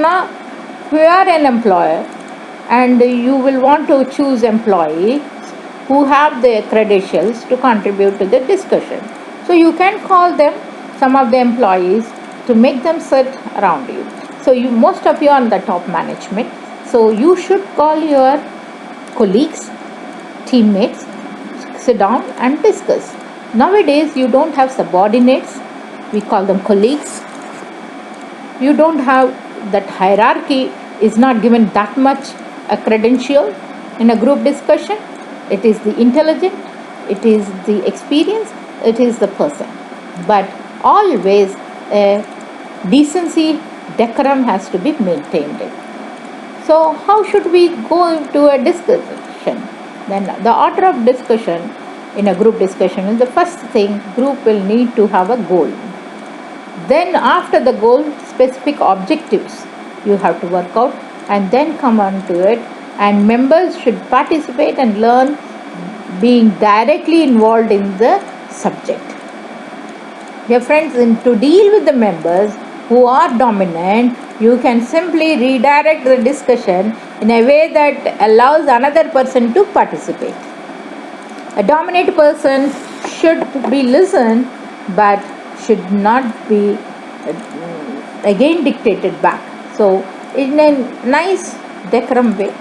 an employer and you will want to choose employees who have the credentials to contribute to the discussion. So you can call them, some of the employees, to make them sit around you. So most of you are on the top management. So you should call your colleagues, teammates, sit down and discuss. Nowadays you don't have subordinates, we call them colleagues. You don't have that hierarchy, is not given that much a credential in a group discussion. It is the intelligent, it is the experience, it is the person. But always a decency, decorum has to be maintained. So how should we go into a discussion? Then the order of discussion in a group discussion is the first thing, group will need to have a goal. Then after the goal, specific objectives you have to work out and then come on to it, and members should participate and learn being directly involved in the subject. Dear friends, to deal with the members who are dominant, you can simply redirect the discussion in a way that allows another person to participate. A dominant person should be listened but should not be again dictated back. So in a nice decorum way,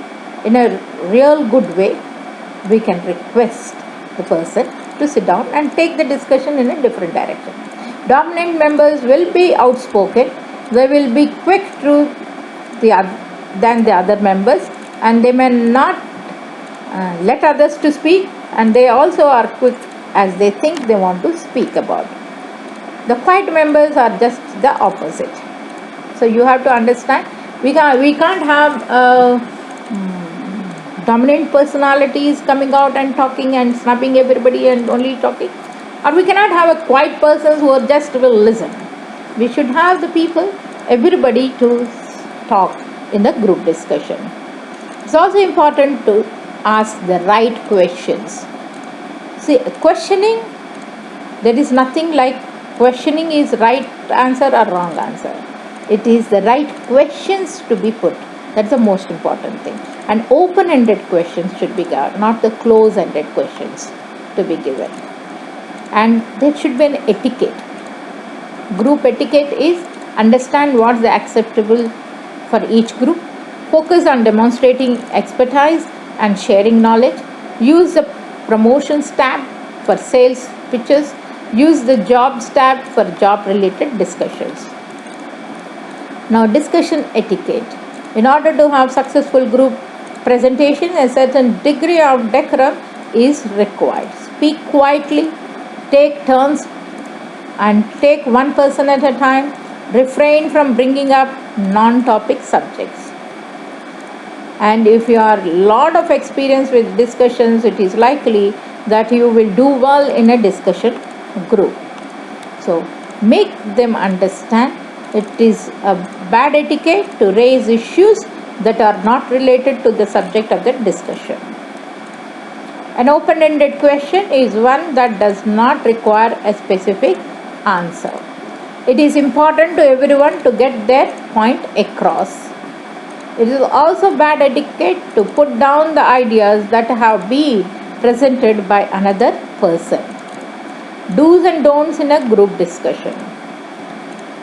in a real good way, we can request the person to sit down and take the discussion in a different direction. Dominant members will be outspoken, they will be quick than the other members, and they may not let others to speak, and they also are quick as they think they want to speak about. The quiet members are just the opposite. So you have to understand, we can't have dominant personalities coming out and talking and snubbing everybody and only talking, or we cannot have a quiet person who are just will listen. We should have the people, everybody to talk in the group discussion. It's also important to ask the right questions. See, questioning, there is nothing like questioning is right answer or wrong answer. It is the right questions to be put. That's the most important thing. And open-ended questions should be given, not the close-ended questions to be given. And there should be an etiquette. Group etiquette is understand what's the acceptable for each group, focus on demonstrating expertise and sharing knowledge, use the promotions tab for sales pitches. Use the jobs tab for job related discussions. Now, discussion etiquette. In order to have successful group presentation, a certain degree of decorum is required. Speak quietly, take turns, and take one person at a time. Refrain from bringing up non-topic subjects. And if you are lot of experience with discussions, it is likely that you will do well in a discussion group. So make them understand it is a bad etiquette to raise issues that are not related to the subject of the discussion. An open-ended question is one that does not require a specific answer. It is important to everyone to get their point across. It is also bad etiquette to put down the ideas that have been presented by another person. Do's and don'ts in a group discussion.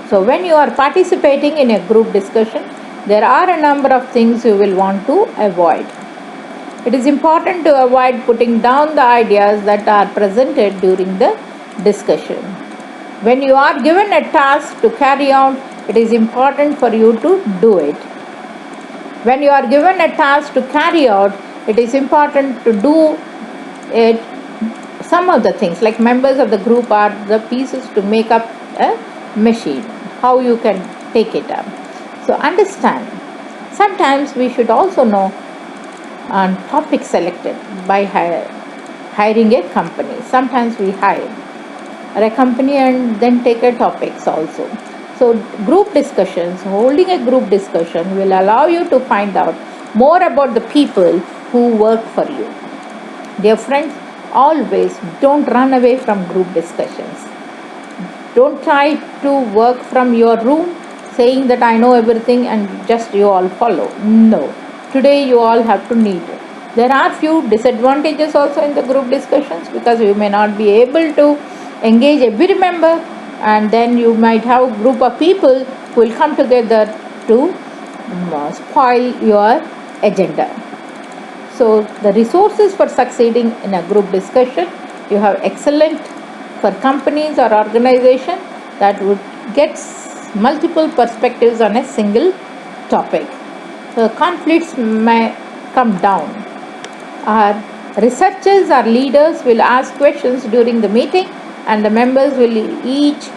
So when you are participating in a group discussion, there are a number of things you will want to avoid. It is important to avoid putting down the ideas that are presented during the discussion. When you are given a task to carry out, it is important for you to do it. When you are given a task to carry out, it is important to do it. Some of the things, like members of the group are the pieces to make up a machine, how you can take it up. So understand, sometimes we should also know on topics selected by hiring a company. Sometimes we hire a company and then take a topics also. So group discussions, holding a group discussion will allow you to find out more about the people who work for you. Dear friends, always don't run away from group discussions. Don't try to work from your room saying that I know everything and just you all follow. No. Today you all have to need it. There are few disadvantages also in the group discussions, because you may not be able to engage every member, and then you might have a group of people who will come together to spoil your agenda. So the resources for succeeding in a group discussion, you have excellent for companies or organization that would get multiple perspectives on a single topic. So conflicts may come down. Our researchers or leaders will ask questions during the meeting, and the members will each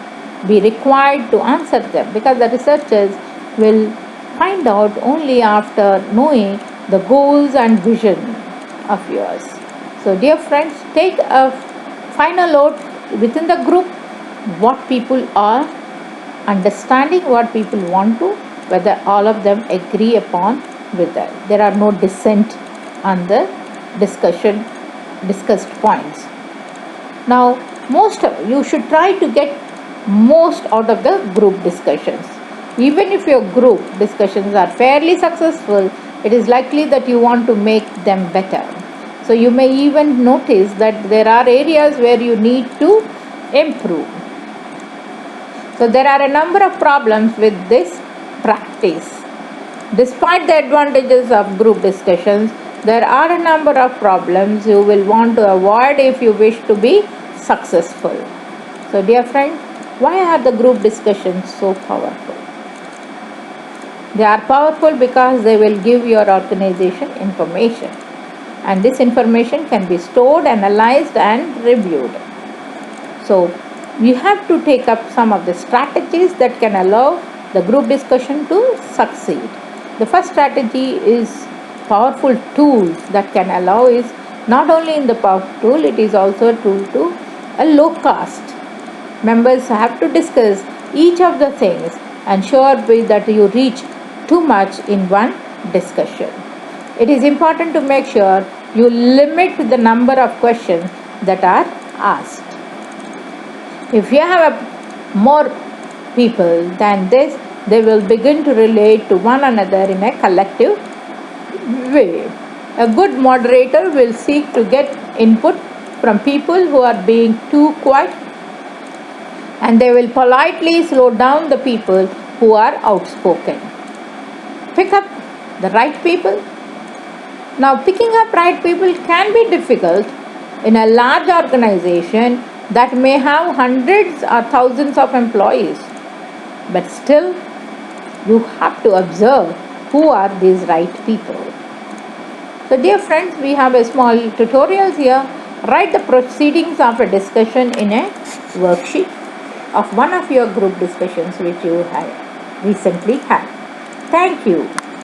be required to answer them, because the researchers will find out only after knowing the goals and vision of yours. So dear friends, take a final note within the group what people are understanding, what people want to, whether all of them agree upon with that. There are no dissent on the discussed points. Now, you should try to get most out of the group discussions. Even if your group discussions are fairly successful, it is likely that you want to make them better. So you may even notice that there are areas where you need to improve. So there are a number of problems with this practice. Despite the advantages of group discussions, there are a number of problems you will want to avoid if you wish to be successful. So dear friend, why are the group discussions so powerful? They are powerful because they will give your organization information, and this information can be stored, analyzed and reviewed. So you have to take up some of the strategies that can allow the group discussion to succeed. The first strategy is powerful tools that can allow is not only in the powerful tool, it is also a tool to a low cost. Members have to discuss each of the things and sure be that you reach too much in one discussion. It is important to make sure you limit the number of questions that are asked. If you have more people than this, they will begin to relate to one another in a collective way. A good moderator will seek to get input from people who are being too quiet, and they will politely slow down the people who are outspoken. Pick up the right people. Now, picking up right people can be difficult in a large organization that may have hundreds or thousands of employees. But still, you have to observe who are these right people. So dear friends, we have a small tutorials here. Write the proceedings of a discussion in a worksheet of one of your group discussions which you have recently had. Thank you.